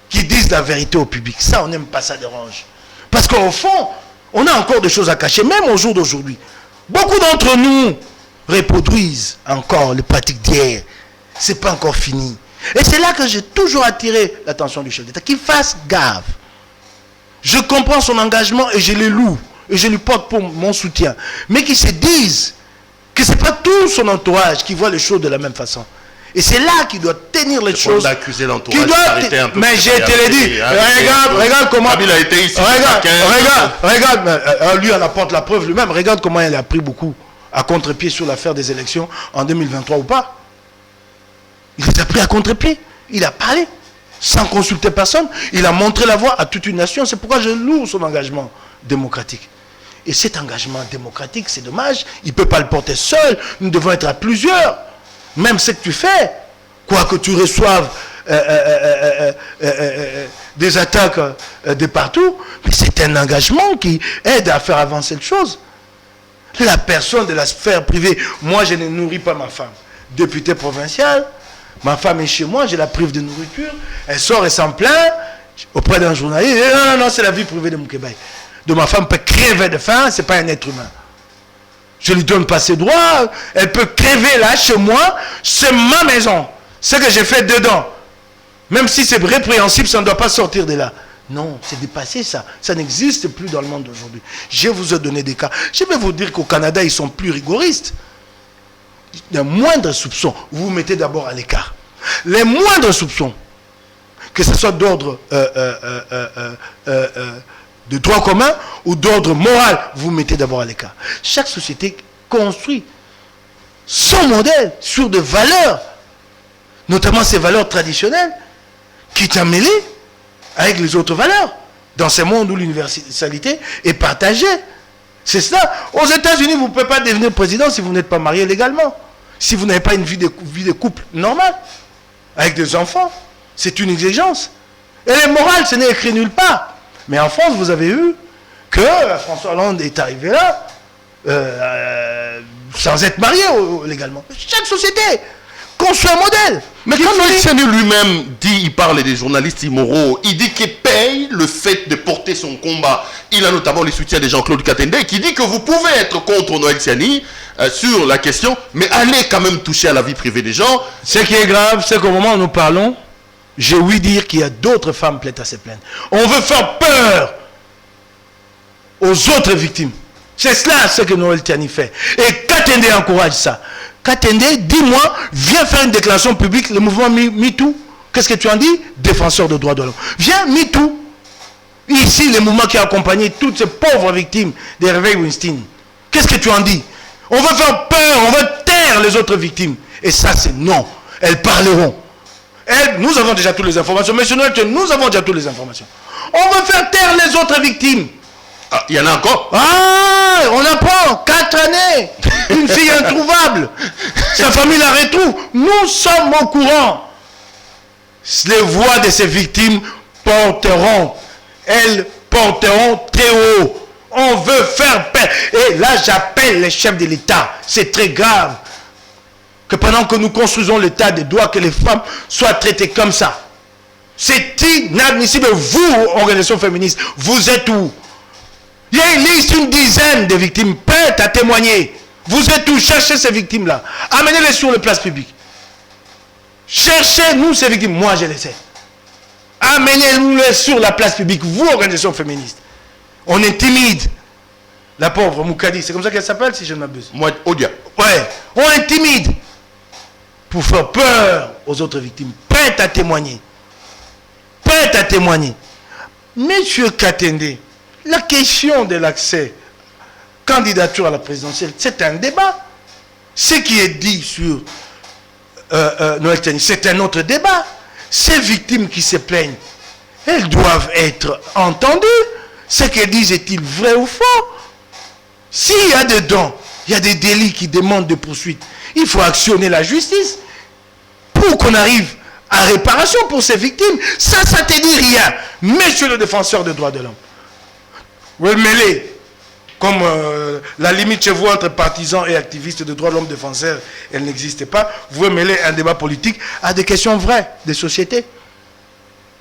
qui disent la vérité au public. Ça, on n'aime pas, ça dérange. Parce qu'au fond, on a encore des choses à cacher, même au jour d'aujourd'hui. Beaucoup d'entre nous reproduisent encore les pratiques d'hier. Ce n'est pas encore fini. Et c'est là que j'ai toujours attiré l'attention du chef d'État, qu'il fasse gaffe. Je comprends son engagement et je le loue. Et je lui porte pour mon soutien. Mais qu'il se dise que ce n'est pas tout son entourage qui voit les choses de la même façon. Et c'est là qu'il doit tenir les choses. D'accuser l'entourage d'arrêter un peu. Mais je te l'ai dit. Regarde comment. Il a été ici. Regarde. Lui, on apporte la preuve lui-même. Regarde comment il a pris beaucoup à contre-pied sur l'affaire des élections en 2023 ou pas. Il les a pris à contre-pied. Il a parlé sans consulter personne. Il a montré la voie à toute une nation. C'est pourquoi je loue son engagement démocratique. Et cet engagement démocratique, c'est dommage. Il ne peut pas le porter seul. Nous devons être à plusieurs. Même ce que tu fais, quoi que tu reçoives des attaques de partout, mais c'est un engagement qui aide à faire avancer les choses. La personne de la sphère privée, moi je ne nourris pas ma femme. Députée provinciale, ma femme est chez moi, je la prive de nourriture, elle sort et s'en plaint auprès d'un journaliste. Non, c'est la vie privée de Moukébaye. De ma femme peut crever de faim, c'est pas un être humain. Je ne lui donne pas ses droits, elle peut crever là chez moi, c'est ma maison. Ce que j'ai fait dedans, même si c'est répréhensible, ça ne doit pas sortir de là. Non, c'est dépassé ça. Ça n'existe plus dans le monde d'aujourd'hui. Je vous ai donné des cas. Je vais vous dire qu'au Canada, ils sont plus rigoristes. Il y a moindre soupçon. Vous vous mettez d'abord à l'écart. les moindres soupçons, que ce soit d'ordre de droit commun ou d'ordre moral, vous mettez d'abord à l'écart. Chaque société construit son modèle sur des valeurs, notamment ces valeurs traditionnelles, qui sont mêlées avec les autres valeurs, dans ce monde où l'universalité est partagée. C'est cela. Aux États-Unis, vous ne pouvez pas devenir président si vous n'êtes pas marié légalement, si vous n'avez pas une vie de couple normale, avec des enfants. C'est une exigence. Et les morales, ce n'est écrit nulle part. Mais en France, vous avez vu que François Hollande est arrivé là, sans être marié légalement. Chaque société construit un modèle. Mais quand Noël Tiani lui-même dit, il parle des journalistes immoraux, il dit qu'il paye le fait de porter son combat. Il a notamment le soutien de Jean-Claude Katende qui dit que vous pouvez être contre Noël Tiani sur la question, mais allez quand même toucher à la vie privée des gens. Ce qui est grave, c'est qu'au moment où nous parlons, j'ai ouï dire qu'il y a d'autres femmes prêtes à se plaindre. On veut faire peur aux autres victimes. C'est cela ce que Noël Tiani fait. Et Katende encourage ça. Katende, dis-moi, viens faire une déclaration publique, le mouvement MeToo. Qu'est-ce que tu en dis? Défenseur des droits de l'homme. Viens, MeToo. Ici, le mouvement qui a accompagné toutes ces pauvres victimes des réveils Weinstein. Qu'est-ce que tu en dis? On veut faire peur, on veut taire les autres victimes. Et ça, c'est non. Elles parleront. Nous avons déjà toutes les informations. Monsieur Noël, nous avons déjà toutes les informations. On veut faire taire les autres victimes. Ah, il y en a encore. Ah, on apprend 4 années. Une fille introuvable. Sa famille la retrouve. Nous sommes au courant. Les voix de ces victimes porteront. Elles porteront très haut. On veut faire paix. Et là, j'appelle les chefs de l'État. C'est très grave que pendant que nous construisons l'État des droits, que les femmes soient traitées comme ça. C'est inadmissible. Vous, organisation féministe, vous êtes où? Il y a une liste, une dizaine de victimes prêtes à témoigner. Vous êtes où? Cherchez ces victimes-là. Amenez-les sur les places publiques. Cherchez-nous ces victimes. Moi, je les sais. Amenez-les sur la place publique. Vous, organisation féministe. On intimide la pauvre Moukadi. C'est comme ça qu'elle s'appelle, si je ne m'abuse. Moi, Odia. Ouais. On intimide pour faire peur aux autres victimes. Prêtes à témoigner. Prêtes à témoigner. Monsieur Katende, la question de l'accès, candidature à la présidentielle, c'est un débat. Ce qui est dit sur Noël Tiani, c'est un autre débat. Ces victimes qui se plaignent, elles doivent être entendues. Ce qu'elles disent, est-il vrai ou faux? S'il y a dedans, il y a des délits qui demandent de poursuite, il faut actionner la justice pour qu'on arrive à réparation pour ces victimes. Ça ne te dit rien, monsieur le défenseur des droits de l'homme. Vous le mêlez, comme la limite chez vous entre partisans et activistes de droits de l'homme défenseurs, elle n'existe pas. Vous mêlez un débat politique à des questions vraies des sociétés,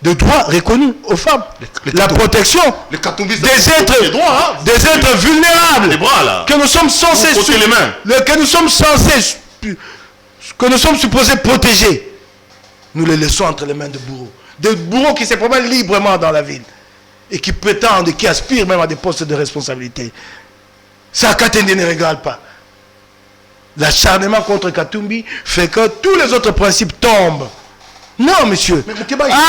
de droits reconnus aux femmes, la protection des êtres vulnérables, les bras, là. que nous sommes censés les mains. Que nous sommes supposés protéger. Nous les laissons entre les mains de bourreaux. Des bourreaux qui se promènent librement dans la ville et qui prétendent et qui aspirent même à des postes de responsabilité. Ça, Katende ne régale pas. L'acharnement contre Katumbi fait que tous les autres principes tombent. Non, monsieur.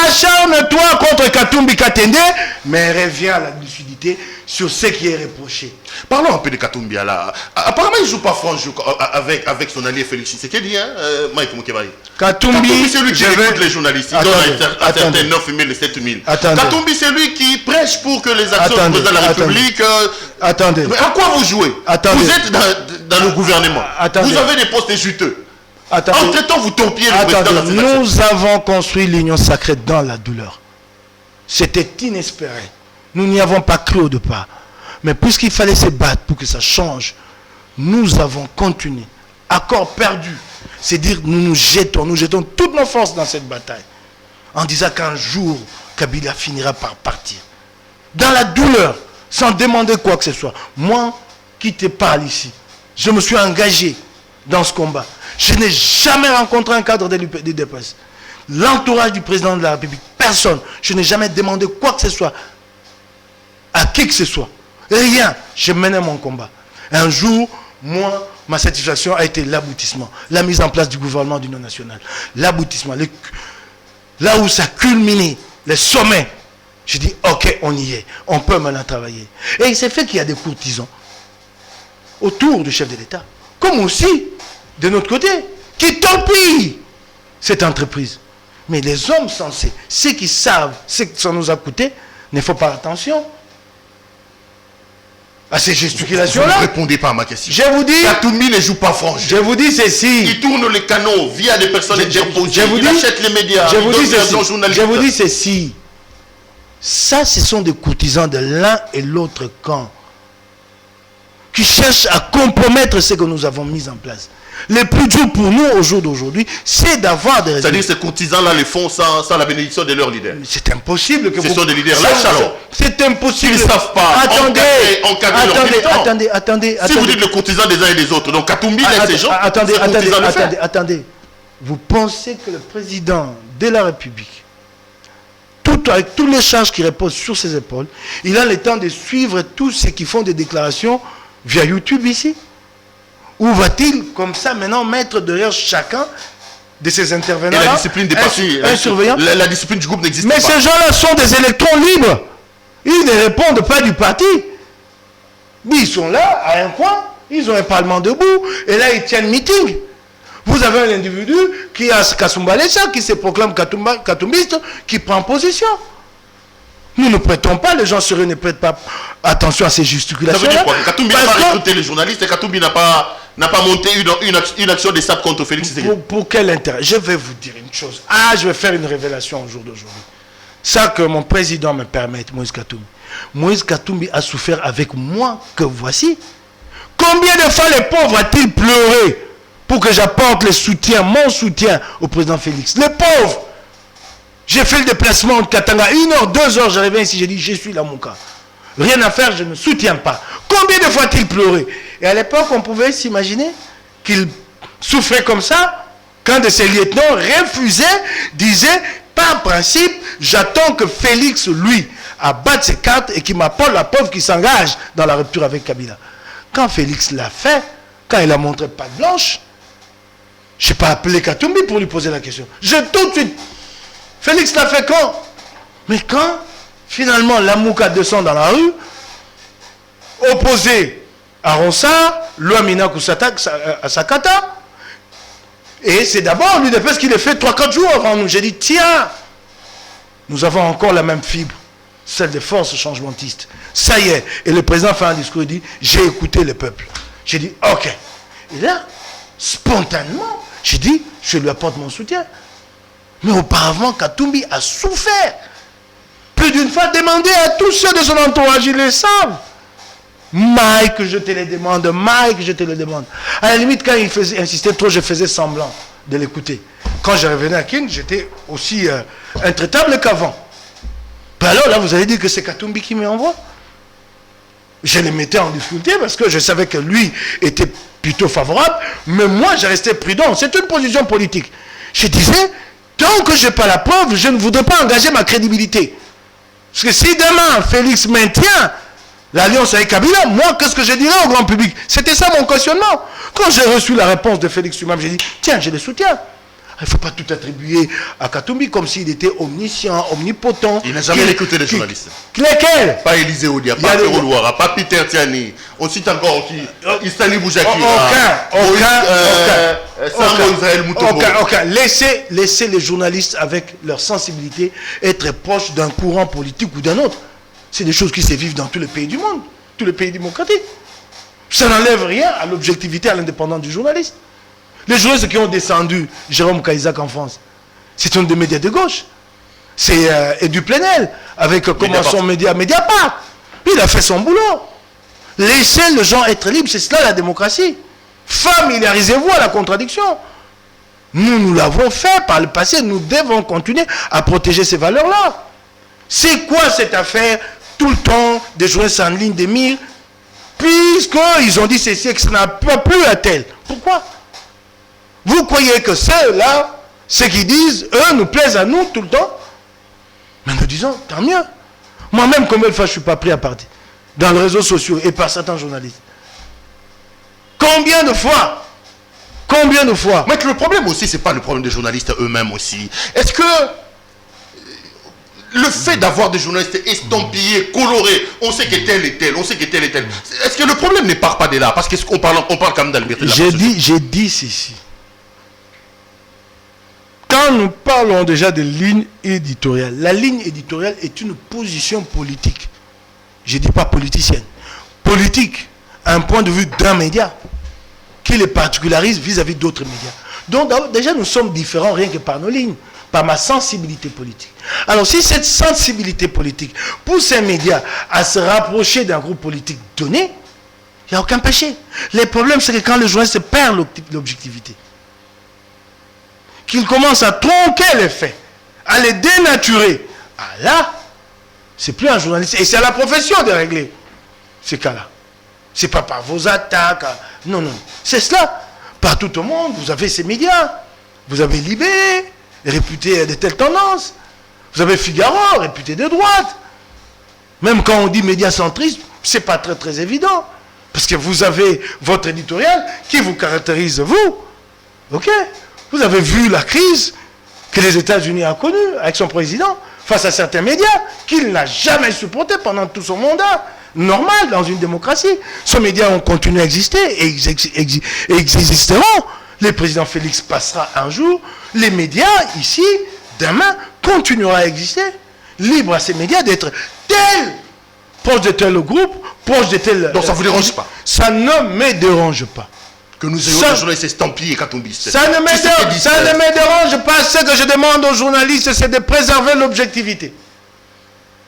Acharne-toi contre Katumbi Katende, mais reviens à la lucidité sur ce qui est reproché. Parlons un peu de Katumbi là. Apparemment, il ne joue pas franc jeu avec son allié Félix Tshisekedi, hein, Mike Moukebaï. Katumbi, c'est lui qui écoute les journalistes. Il donne à certains 9 000 et 7 000. Katumbi, c'est lui qui prêche pour que les actions du président de la République... Attendez. Mais à quoi vous jouez? Vous êtes dans le gouvernement. Vous avez des postes juteux. Entre-temps, vous torpillez le président de la Fédération. Nous avons construit l'union sacrée dans la douleur. C'était inespéré. Nous n'y avons pas cru au départ. Mais puisqu'il fallait se battre pour que ça change, nous avons continué. Accord perdu. C'est dire nous jetons toutes nos forces dans cette bataille. En disant qu'un jour, Kabila finira par partir. Dans la douleur, sans demander quoi que ce soit. Moi, qui te parle ici, je me suis engagé dans ce combat. Je n'ai jamais rencontré un cadre de l'UDPS. L'entourage du président de la République, personne. Je n'ai jamais demandé quoi que ce soit à qui que ce soit. Rien. Je menais mon combat. Un jour, moi, ma satisfaction a été l'aboutissement, la mise en place du gouvernement d'union nationale, l'aboutissement, là où ça a culminé, les sommets. J'ai dit, ok, on y est, on peut maintenant travailler. Et il s'est fait qu'il y a des courtisans autour du chef de l'État, comme aussi de notre côté, qui torpillent cette entreprise. Mais les hommes sensés, ceux qui savent ce que ça nous a coûté, ne faut pas attention à ces gesticulations-là. Vous ne répondez pas à ma question. Je vous dis... Katoumbi ne joue pas franc. Je vous dis ceci. Il tourne les canaux via des personnes interposées. Il achète les médias. Je vous dis ceci. Ça, ce sont des courtisans de l'un et l'autre camp qui cherchent à compromettre ce que nous avons mis en place. Le plus dur pour nous au jour d'aujourd'hui, c'est d'avoir des résultats. C'est-à-dire que ces courtisans-là les font sans la bénédiction de leurs leaders. C'est impossible que ce sont des leaders lâches alors. C'est impossible. Ils ne savent pas Attendez. Si vous dites le courtisan des uns et des autres, donc Katoumbi laisse ces gens. Attendez. Vous pensez que le président de la République, avec toutes les charges qui reposent sur ses épaules, il a le temps de suivre tous ceux qui font des déclarations via YouTube ici? Ou va-t-il comme ça maintenant mettre derrière chacun de ces intervenants? Et la discipline des partis, un surveillant. La discipline du groupe n'existe pas. Mais ces gens-là sont des électrons libres. Ils ne répondent pas du parti. Ils sont là, à un coin, ils ont un parlement debout, et là ils tiennent meeting. Vous avez un individu qui a Kasumba Lecha, qui se proclame Katumbiste, qui prend position. Nous ne prêtons pas, les gens sérieux ne prêtent pas attention à ces gesticulations. Ça veut dire quoi? Katoumbi n'a pas recruté les journalistes et Katoumbi n'a pas monté une action de SAP contre Félix Tshisekedi. Pour quel intérêt? Je vais vous dire une chose. Je vais faire une révélation au jour d'aujourd'hui. Ça que mon président me permette, Moïse Katumbi. Moïse Katumbi a souffert avec moi que voici. Combien de fois les pauvres a-t-il pleuré pour que j'apporte mon soutien au président Félix? Les pauvres. J'ai fait le déplacement de Katanga, 1 heure, 2 heures, j'arrivais ici, j'ai dit, je suis là, mon cas. Rien à faire, je ne soutiens pas. Combien de fois a-t-il pleuré? Et à l'époque, on pouvait s'imaginer qu'il souffrait comme ça, quand de ses lieutenants refusaient, disaient, par principe, j'attends que Félix, lui, abatte ses cartes et qu'il m'apporte la preuve qu'il s'engage dans la rupture avec Kabila. Quand Félix l'a fait, quand il a montré patte blanche, je n'ai pas appelé Katumbi pour lui poser la question. Tout de suite. Félix l'a fait quand? Mais quand finalement la Mouka descend dans la rue, opposé à Ronsard, Louamina à Sakata, et c'est d'abord lui parce qu'il est fait 3-4 jours avant nous. J'ai dit, tiens, nous avons encore la même fibre, celle des forces changementistes. Ça y est. Et le président fait un discours, il dit, j'ai écouté le peuple. J'ai dit, ok. Et là, spontanément, j'ai dit, je lui apporte mon soutien. Mais auparavant, Katumbi a souffert. Plus d'une fois, demandé à tous ceux de son entourage, ils le savent. Mike, je te le demande. À la limite, quand il insistait trop, je faisais semblant de l'écouter. Quand je revenais à Kin, j'étais aussi intraitable qu'avant. Alors là, vous allez dire que c'est Katumbi qui m'envoie. Je les mettais en difficulté parce que je savais que lui était plutôt favorable. Mais moi, je restais prudent. C'est une position politique. Je disais... Tant que je n'ai pas la preuve, je ne voudrais pas engager ma crédibilité. Parce que si demain, Félix maintient l'alliance avec Kabila, moi, qu'est-ce que je dirais au grand public? C'était ça mon questionnement. Quand j'ai reçu la réponse de Félix lui-même, j'ai dit, tiens, je le soutiens. Il ne faut pas tout attribuer à Katumbi comme s'il était omniscient, omnipotent. Il n'a jamais écouté les journalistes. Lesquels? Pas Élisée Odia, pas Ferro Loira, pas Peter Tiani. On cite encore qui? Istani Boujaki. Aucun. Laissez les journalistes avec leur sensibilité être proches d'un courant politique ou d'un autre. C'est des choses qui se vivent dans tous les pays du monde, tous les pays démocratiques. Ça n'enlève rien à l'objectivité, à l'indépendance du journaliste. Les journalistes qui ont descendu Jérôme Caïsac en France, c'est un des médias de gauche. C'est Edu Plenel, avec son média Mediapart. Il a fait son boulot. Laissez les gens être libres, c'est cela la démocratie. Familiarisez-vous à la contradiction. Nous l'avons fait par le passé, nous devons continuer à protéger ces valeurs-là. C'est quoi cette affaire, tout le temps, des journalistes en ligne, des mires, puisqu'ils ont dit ceci et que ça n'a pas plu à tel. Pourquoi? Vous croyez que ceux-là, ceux qui disent, eux, nous plaisent à nous tout le temps? Mais nous disons, tant mieux. Moi-même, combien de fois je ne suis pas pris à partie dans les réseaux sociaux et par certains journalistes? Combien de fois? Combien de fois? Mais le problème aussi, c'est pas le problème des journalistes eux-mêmes aussi. Est-ce que le fait d'avoir des journalistes estampillés, colorés, on sait que tel est tel, on sait que tel est tel. Est-ce que le problème ne part pas de là? Parce qu'on parle quand même de la liberté de la presse. J'ai dit ceci. Quand nous parlons déjà de ligne éditoriale, la ligne éditoriale est une position politique. Je ne dis pas politicienne. Politique, un point de vue d'un média qui les particularise vis-à-vis d'autres médias. Donc déjà nous sommes différents rien que par nos lignes, par ma sensibilité politique. Alors si cette sensibilité politique pousse un média à se rapprocher d'un groupe politique donné, il n'y a aucun péché. Le problème c'est que quand le journaliste perd l'objectivité, qu'il commence à tronquer les faits, à les dénaturer, là, c'est plus un journaliste. Et c'est à la profession de régler ces cas-là. C'est pas par vos attaques. Non, non. C'est cela. Partout au monde, vous avez ces médias. Vous avez Libé, réputé de telle tendance. Vous avez Figaro, réputé de droite. Même quand on dit médias centristes, c'est pas très très évident. Parce que vous avez votre éditorial qui vous caractérise, vous. Ok? Vous avez vu la crise que les États-Unis ont connue avec son président face à certains médias qu'il n'a jamais supporté pendant tout son mandat. Normal dans une démocratie. Ces médias ont continué à exister et ils existeront. Le président Félix passera un jour. Les médias, ici, demain, continueront à exister. Libre à ces médias d'être tel, proche de tel groupe, proche de tel... Donc ça ne vous dérange pas? Ça ne me dérange pas. Que nous ayons des journalistes estampillés quand on dit ça ne me dérange pas. Ce que je demande aux journalistes, c'est de préserver l'objectivité.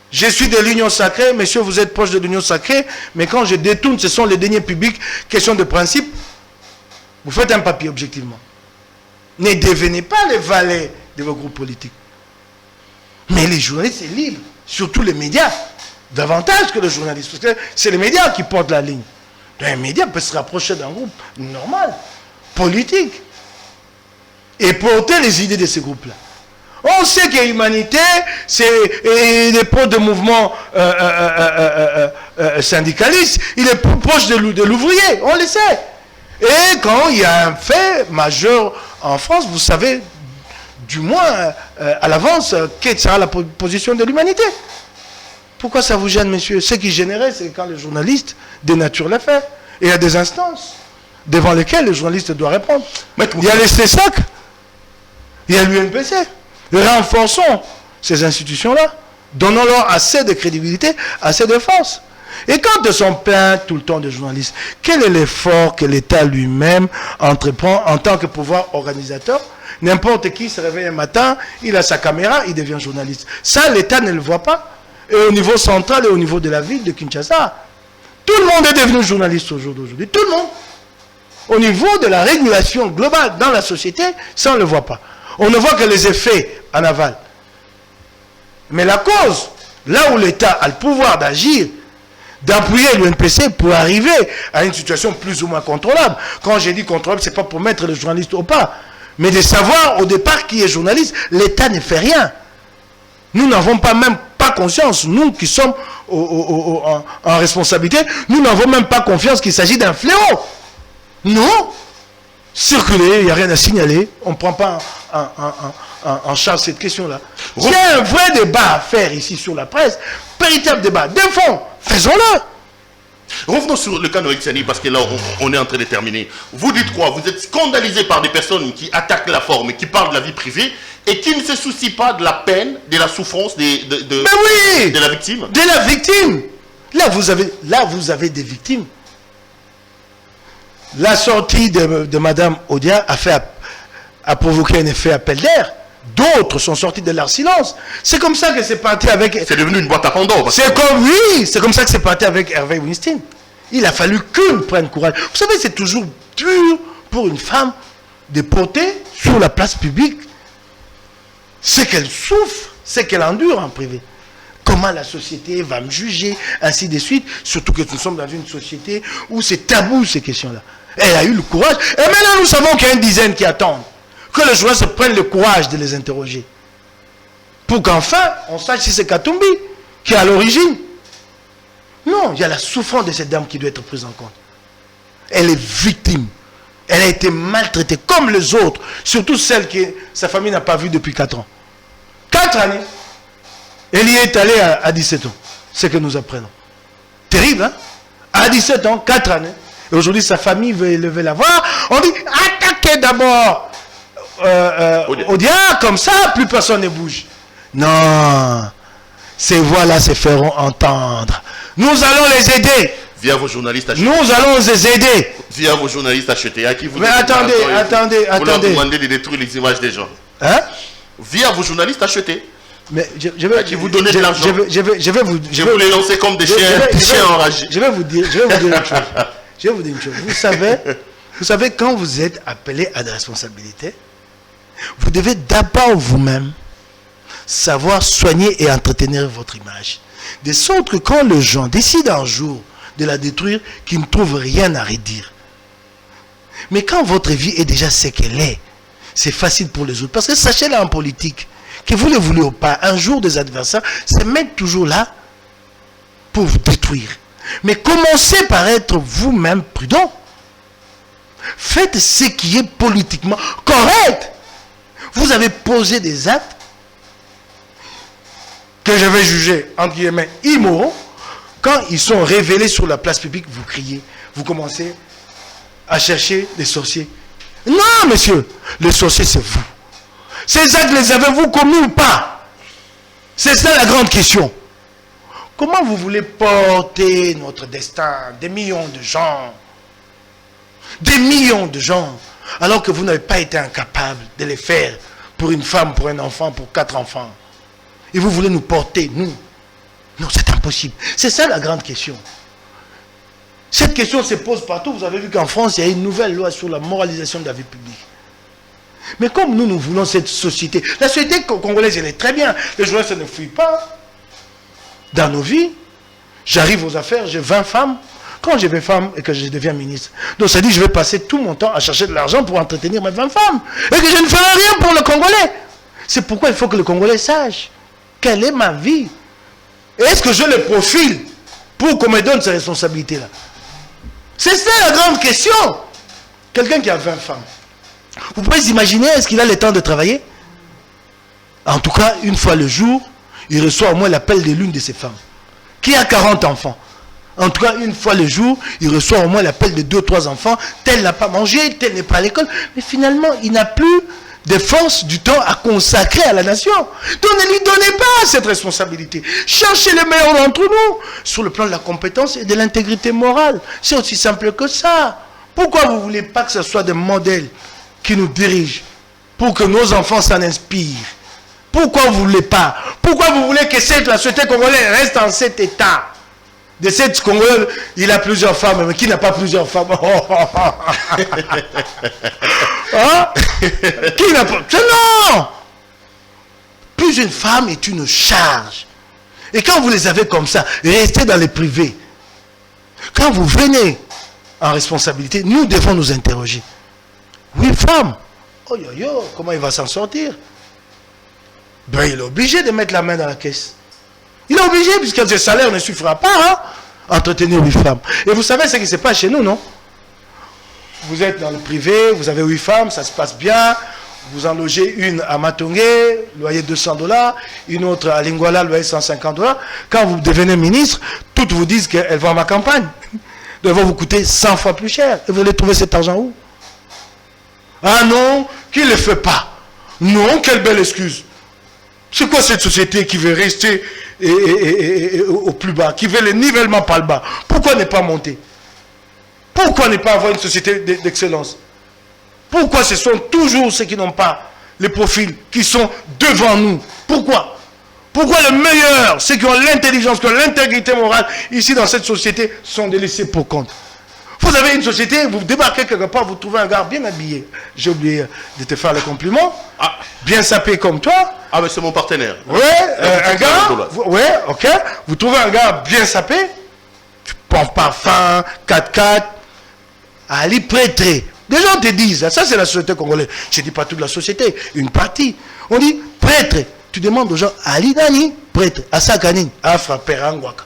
Je suis de l'Union sacrée, messieurs, vous êtes proche de l'Union sacrée, mais quand je détourne, ce sont les deniers publics, question de principe, vous faites un papier objectivement. Ne devenez pas les valets de vos groupes politiques. Mais les journalistes, c'est libre, surtout les médias, davantage que les journalistes, parce que c'est les médias qui portent la ligne. Un média peut se rapprocher d'un groupe normal, politique, et porter les idées de ces groupes-là. On sait que l'humanité, c'est des proches de mouvements syndicalistes, il est plus proche de l'ouvrier, on le sait. Et quand il y a un fait majeur en France, vous savez du moins à l'avance quelle sera la position de l'humanité. Pourquoi ça vous gêne, messieurs? Ce qui gênerait, c'est quand le journaliste dénature les faits. Et il y a des instances devant lesquelles le journaliste doit répondre. Il y a les CESAC, il y a l'UNPC. Renforçons ces institutions-là. Donnons-leur assez de crédibilité, assez de force. Et quand ils sont pleins tout le temps de journalistes, quel est l'effort que l'État lui-même entreprend en tant que pouvoir organisateur? N'importe qui se réveille un matin, il a sa caméra, il devient journaliste. Ça, l'État ne le voit pas. Et au niveau central et au niveau de la ville de Kinshasa, tout le monde est devenu journaliste au jour d'aujourd'hui. Tout le monde. Au niveau de la régulation globale dans la société, ça on ne le voit pas. On ne voit que les effets en aval. Mais la cause, là où l'État a le pouvoir d'agir, d'appuyer l'UNPC pour arriver à une situation plus ou moins contrôlable. Quand j'ai dit contrôlable, ce n'est pas pour mettre le journaliste au pas, mais de savoir au départ qui est journaliste. L'État ne fait rien. Nous n'avons pas même pas conscience, nous qui sommes en responsabilité, nous n'avons même pas confiance qu'il s'agit d'un fléau. Non. Circuler, il n'y a rien à signaler, on ne prend pas en charge cette question-là. Il y a un vrai débat à faire ici sur la presse, véritable débat, de fond, faisons-le. Revenons sur le cas Noël Tsani, parce que là, on est en train de terminer. Vous dites quoi? Vous êtes scandalisé par des personnes qui attaquent la forme et qui parlent de la vie privée et qui ne se soucient pas de la peine, de la souffrance de la victime. De la victime. Là, vous avez des victimes. La sortie de Madame Odia a provoqué un effet appel d'air. D'autres sont sortis de leur silence. C'est comme ça que c'est parti avec... C'est devenu une boîte à Pandore. C'est comme ça que c'est parti avec Hervé Weinstein. Il a fallu qu'une prenne courage. Vous savez, c'est toujours dur pour une femme de porter sur la place publique ce qu'elle souffre, ce qu'elle endure en privé. Comment la société va me juger, ainsi de suite. Surtout que nous sommes dans une société où c'est tabou ces questions-là. Elle a eu le courage. Et maintenant, nous savons qu'il y a une dizaine qui attendent. Que les journalistes prennent le courage de les interroger. Pour qu'enfin, on sache si c'est Katumbi qui est à l'origine. Non, il y a la souffrance de cette dame qui doit être prise en compte. Elle est victime. Elle a été maltraitée comme les autres. Surtout celle que sa famille n'a pas vue depuis 4 ans. 4 années. Elle y est allée à 17 ans. C'est que nous apprenons. Terrible, hein? À 17 ans, 4 années. Et aujourd'hui, sa famille veut la voir. On dit, attaquez d'abord Odia, comme ça, plus personne ne bouge. Non. Ces voix-là se feront entendre. Nous allons les aider. Via vos journalistes achetés. Nous allons les aider. Via vos journalistes achetés. À qui vous Mais attendez. Vous leur demandez de détruire les images des gens. Hein? Via vos journalistes achetés. Mais je vais vous donner de l'argent. Je vais vous les lancer comme des chiens enragés. Je vais vous dire une chose. Je vais vous dire une chose. Vous savez, quand vous êtes appelé à des responsabilités, vous devez d'abord vous-même savoir soigner et entretenir votre image. De sorte que quand les gens décident un jour de la détruire, qu'ils ne trouvent rien à redire. Mais quand votre vie est déjà ce qu'elle est, c'est facile pour les autres. Parce que sachez-le en politique, que vous le voulez ou pas, un jour des adversaires se mettent toujours là pour vous détruire. Mais commencez par être vous-même prudent. Faites ce qui est politiquement correct. Vous avez posé des actes que je vais juger, entre guillemets, immoraux. Quand ils sont révélés sur la place publique, vous criez. Vous commencez à chercher des sorciers. Non, monsieur, les sorciers, c'est vous. Ces actes, les avez-vous commis ou pas? C'est ça la grande question. Comment vous voulez porter notre destin? Des millions de gens. Des millions de gens. Alors que vous n'avez pas été incapable de les faire pour une femme, pour un enfant, pour 4 enfants. Et vous voulez nous porter, nous? Non, c'est impossible. C'est ça la grande question. Cette question se pose partout. Vous avez vu qu'en France, il y a une nouvelle loi sur la moralisation de la vie publique. Mais comme nous voulons cette société, la société congolaise, elle est très bien. Les journalistes ne fuient pas dans nos vies. J'arrive aux affaires, j'ai 20 femmes. Quand j'ai 20 femmes et que je deviens ministre, donc ça dit je vais passer tout mon temps à chercher de l'argent pour entretenir mes 20 femmes. Et que je ne ferai rien pour le Congolais. C'est pourquoi il faut que le Congolais sache quelle est ma vie. Et est-ce que je le profile pour qu'on me donne ces responsabilités-là? C'est ça la grande question. Quelqu'un qui a 20 femmes. Vous pouvez imaginer, est-ce qu'il a le temps de travailler? En tout cas, une fois le jour, il reçoit au moins l'appel de l'une de ses femmes. Qui a 40 enfants. En tout cas, une fois le jour, il reçoit au moins l'appel de 2 ou 3 enfants. Tel n'a pas mangé, tel n'est pas à l'école. Mais finalement, il n'a plus de force, du temps à consacrer à la nation. Donc ne lui donnez pas cette responsabilité. Cherchez les meilleurs d'entre nous sur le plan de la compétence et de l'intégrité morale. C'est aussi simple que ça. Pourquoi vous ne voulez pas que ce soit des modèles qui nous dirigent pour que nos enfants s'en inspirent? Pourquoi vous ne voulez pas? Pourquoi vous voulez que la société congolaise reste en cet état? De cette Congolaise, il a plusieurs femmes, mais qui n'a pas plusieurs femmes? Hein? Qui n'a pas? Non! Plus une femme est une charge. Et quand vous les avez comme ça, restez dans les privés. Quand vous venez en responsabilité, nous devons nous interroger. 8 femmes. Oh yo yo, comment il va s'en sortir? Ben il est obligé de mettre la main dans la caisse. Il est obligé, puisque ce salaire ne suffira pas, hein, entretenir 8 femmes. Et vous savez ce qui se passe chez nous, non? Vous êtes dans le privé, vous avez 8 femmes, ça se passe bien. Vous en logez une à Matongé, loyer $200, une autre à Lingwala, loyer $150. Quand vous devenez ministre, toutes vous disent qu'elles vont à ma campagne. Elles vont vous coûter 100 fois plus cher. Et vous allez trouver cet argent où? Ah non, qui ne le fait pas? Non, quelle belle excuse. C'est quoi cette société qui veut rester au plus bas, qui veut le nivellement par le bas? Pourquoi ne pas monter? Pourquoi ne pas avoir une société d'excellence? Pourquoi ce sont toujours ceux qui n'ont pas les profils qui sont devant nous? Pourquoi? Pourquoi les meilleurs, ceux qui ont l'intelligence, qui ont l'intégrité morale, ici dans cette société, sont délaissés pour compte? Vous avez une société, vous débarquez quelque part, vous trouvez un gars bien habillé. J'ai oublié de te faire le compliment. Ah. Bien sapé comme toi. Ah, mais c'est mon partenaire. Oui, un gars. Oui, ok. Vous trouvez un gars bien sapé. Tu prends parfum, 4x4. Ali prêtre. Des gens te disent, ça c'est la société congolaise. Je ne dis pas toute la société, une partie. On dit prêtre. Tu demandes aux gens, Ali Nani, prêtre. Asakani, a frappé Angwaka.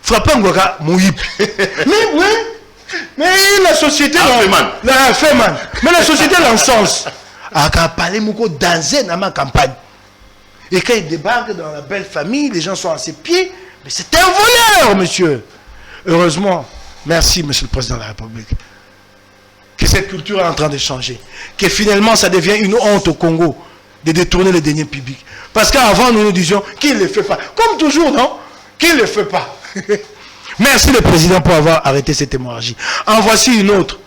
Frapper Angwaka, Mouhip. Mais oui. Mais la société... Mais la société l'encense. À parler beaucoup dans ma campagne. Et quand il débarque dans la belle famille, les gens sont à ses pieds. Mais c'est un voleur, monsieur. Heureusement, merci, monsieur le président de la République, que cette culture est en train de changer. Que finalement, ça devient une honte au Congo de détourner les deniers publics. Parce qu'avant, nous nous disions qu'il ne le fait pas. Comme toujours, non? Qu'il ne le fait pas. Merci le président pour avoir arrêté cette hémorragie. En voici une autre.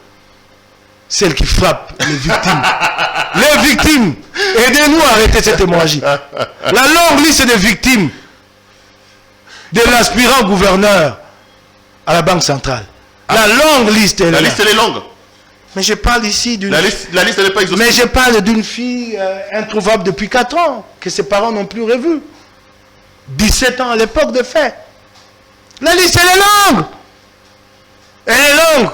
Celle qui frappe les victimes. Les victimes. Aidez-nous à arrêter cette hémorragie. La longue liste des victimes de l'aspirant gouverneur à la Banque centrale. La longue liste est là. La liste elle est longue. Mais je parle ici d'une... La liste elle n'est pas exhaustive. Mais je parle d'une fille introuvable depuis 4 ans, que ses parents n'ont plus revue. 17 ans à l'époque de fait. La liste elle est longue. Elle est longue.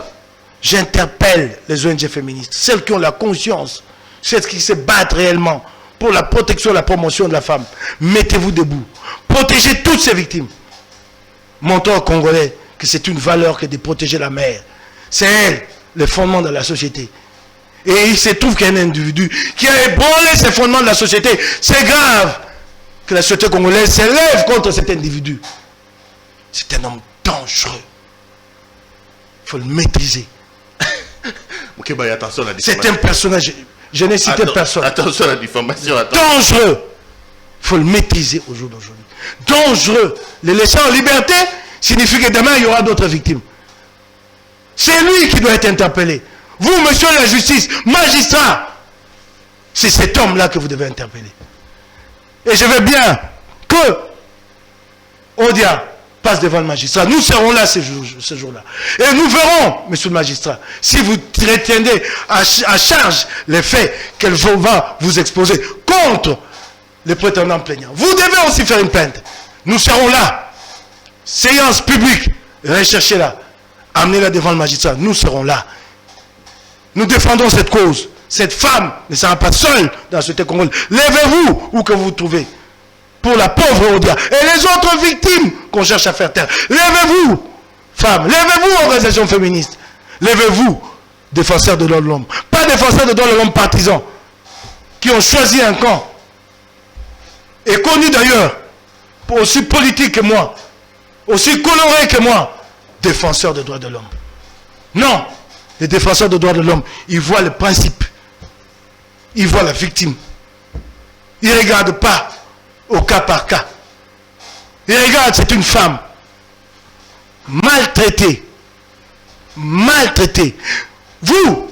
J'interpelle les ONG féministes, celles qui ont la conscience, celles qui se battent réellement pour la protection et la promotion de la femme. Mettez-vous debout. Protégez toutes ces victimes. Montrons aux Congolais que c'est une valeur que de protéger la mère. C'est elle, le fondement de la société. Et il se trouve qu'il y a un individu qui a ébranlé ces fondements de la société. C'est grave que la société congolaise s'élève contre cet individu. C'est un homme dangereux. Il faut le maîtriser. Ok, bah, attention à la C'est un personnage. Je n'ai cité personne. Attention à la diffamation. Dangereux. Il faut le maîtriser au jour d'aujourd'hui. Dangereux. Le laisser en liberté signifie que demain il y aura d'autres victimes. C'est lui qui doit être interpellé. Vous, monsieur la justice, magistrat, c'est cet homme-là que vous devez interpeller. Et je veux bien que Odia passe devant le magistrat. Nous serons là ce jour-là. Et nous verrons, monsieur le magistrat, si vous retiendrez à charge les faits qu'elle va vous exposer contre les prétendants plaignants. Vous devez aussi faire une plainte. Nous serons là. Séance publique. Recherchez-la. Amenez-la devant le magistrat. Nous serons là. Nous défendons cette cause. Cette femme ne sera pas seule dans ce Congo. Levez-vous où que vous vous trouvez. Pour la pauvre Odia. Et les autres victimes qu'on cherche à faire taire. Levez-vous, femmes. Levez-vous, organisations féministes. Levez-vous, défenseurs de droits de l'homme. Pas défenseurs de droits de l'homme partisans. Qui ont choisi un camp. Et connu d'ailleurs. Aussi politique que moi. Aussi coloré que moi. Défenseurs des droits de l'homme. Non. Les défenseurs des droits de l'homme, ils voient le principe. Ils voient la victime. Ils ne regardent pas au cas par cas. Ils regardent, c'est une femme maltraitée. Maltraitée. Vous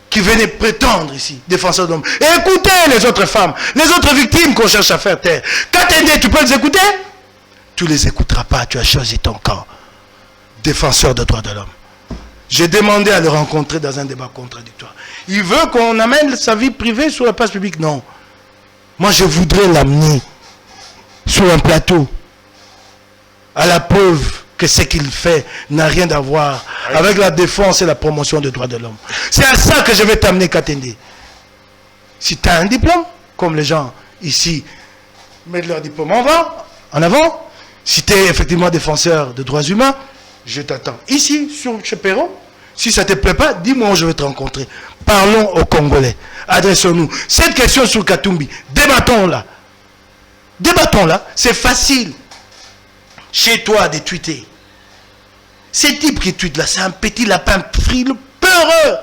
qui venez prétendre ici, défenseurs de l'homme, écoutez les autres femmes, les autres victimes qu'on cherche à faire taire. Qu'attendez, tu peux les écouter? Tu ne les écouteras pas, tu as choisi ton camp. Défenseur des droits de l'homme. J'ai demandé à le rencontrer dans un débat contradictoire. Il veut qu'on amène sa vie privée sur la place publique. Non. Moi, je voudrais l'amener sur un plateau à la preuve que ce qu'il fait n'a rien à voir avec la défense et la promotion des droits de l'homme. C'est à ça que je vais t'amener, Katende. Si tu as un diplôme, comme les gens ici mettent leur diplôme en avant, si tu es effectivement défenseur de droits humains, je t'attends ici, chez Perron. Si ça ne te plaît pas, dis-moi où je vais te rencontrer. Parlons aux Congolais. Adressons-nous. Cette question sur Katumbi, débattons-la. Débattons-la. C'est facile. Chez toi, de tweeter. Ce type qui tweet là, c'est un petit lapin frileux, peureux.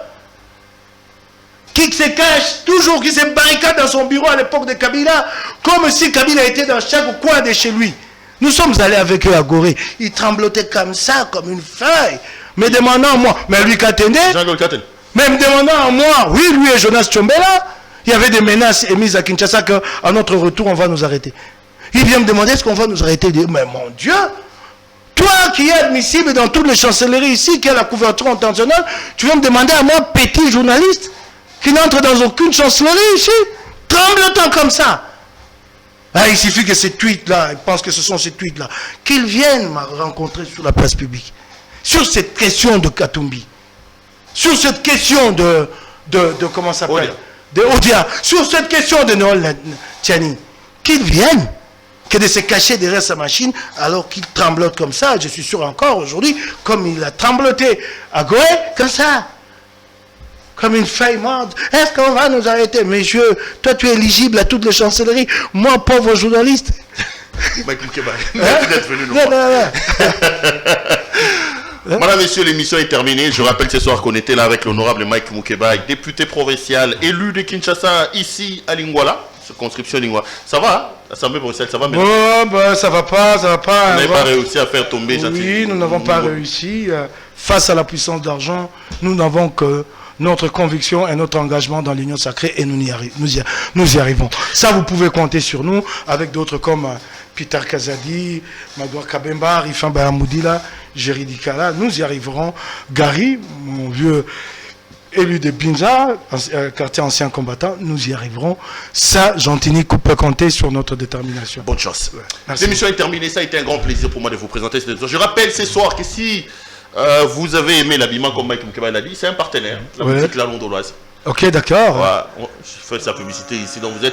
Qui se cache, toujours qui se barricade dans son bureau à l'époque de Kabila, comme si Kabila était dans chaque coin de chez lui. Nous sommes allés avec eux à Gorée. Ils tremblotaient comme ça, comme une feuille. Me demandant à moi, mais lui Katende, même demandant à moi, oui, lui et Jonas Tchombela, il y avait des menaces émises à Kinshasa qu'à notre retour, on va nous arrêter. Il vient me demander, est-ce qu'on va nous arrêter? Mais mon Dieu, toi qui es admissible dans toutes les chancelleries ici, qui a la couverture internationale, tu viens me demander à moi, petit journaliste, qui n'entre dans aucune chancellerie ici, tremblotant comme ça. Ah, il suffit que ces tweets-là, ils pensent que ce sont ces tweets-là, qu'ils viennent me rencontrer sur la place publique. Sur cette question de Katumbi. Sur cette question de comment ça s'appelle? De Odia. Sur cette question de Noël Tiani. Qu'ils viennent. que de se cacher derrière sa machine alors qu'il tremblote comme ça. Je suis sûr encore aujourd'hui, comme il a trembloté à Goé, comme ça. Comme une feuille morte. Est-ce qu'on va nous arrêter? Messieurs, toi tu es éligible à toutes les chancelleries. Moi, pauvre journaliste. Mike Moukeba, merci d'être venu nous voir. Madame, messieurs, l'émission est terminée. Je rappelle ce soir qu'on était là avec l'honorable Mike Moukeba, député provincial, élu de Kinshasa, ici à Lingwala, circonscription Lingwala. Ça va, hein? L'Assemblée provinciale, ça va même? Oh, ben, ça va pas. Vous n'avez pas réussi à faire tomber Oui, nous n'avons pas réussi. Face à la puissance d'argent, nous n'avons que notre conviction et notre engagement dans l'union sacrée et nous y arrivons. Ça, vous pouvez compter sur nous avec d'autres comme Peter Kazadi, Magouar Kabemba, Rifan Bahamoudila, Jerry Dikala. Nous y arriverons. Gary, mon vieux élu de Binza, quartier ancien combattant, nous y arriverons. Ça, Gentini peut compter sur notre détermination. Bonne chance. Ouais, l'émission est terminée. Ça a été un grand plaisir pour moi de vous présenter cette émission. Je rappelle ce soir que si vous avez aimé l'habillement comme Mike Moukeba l'a dit, c'est un partenaire, la boutique La Londoloise. Ok, d'accord. Voilà, je fais sa publicité ici, donc vous êtes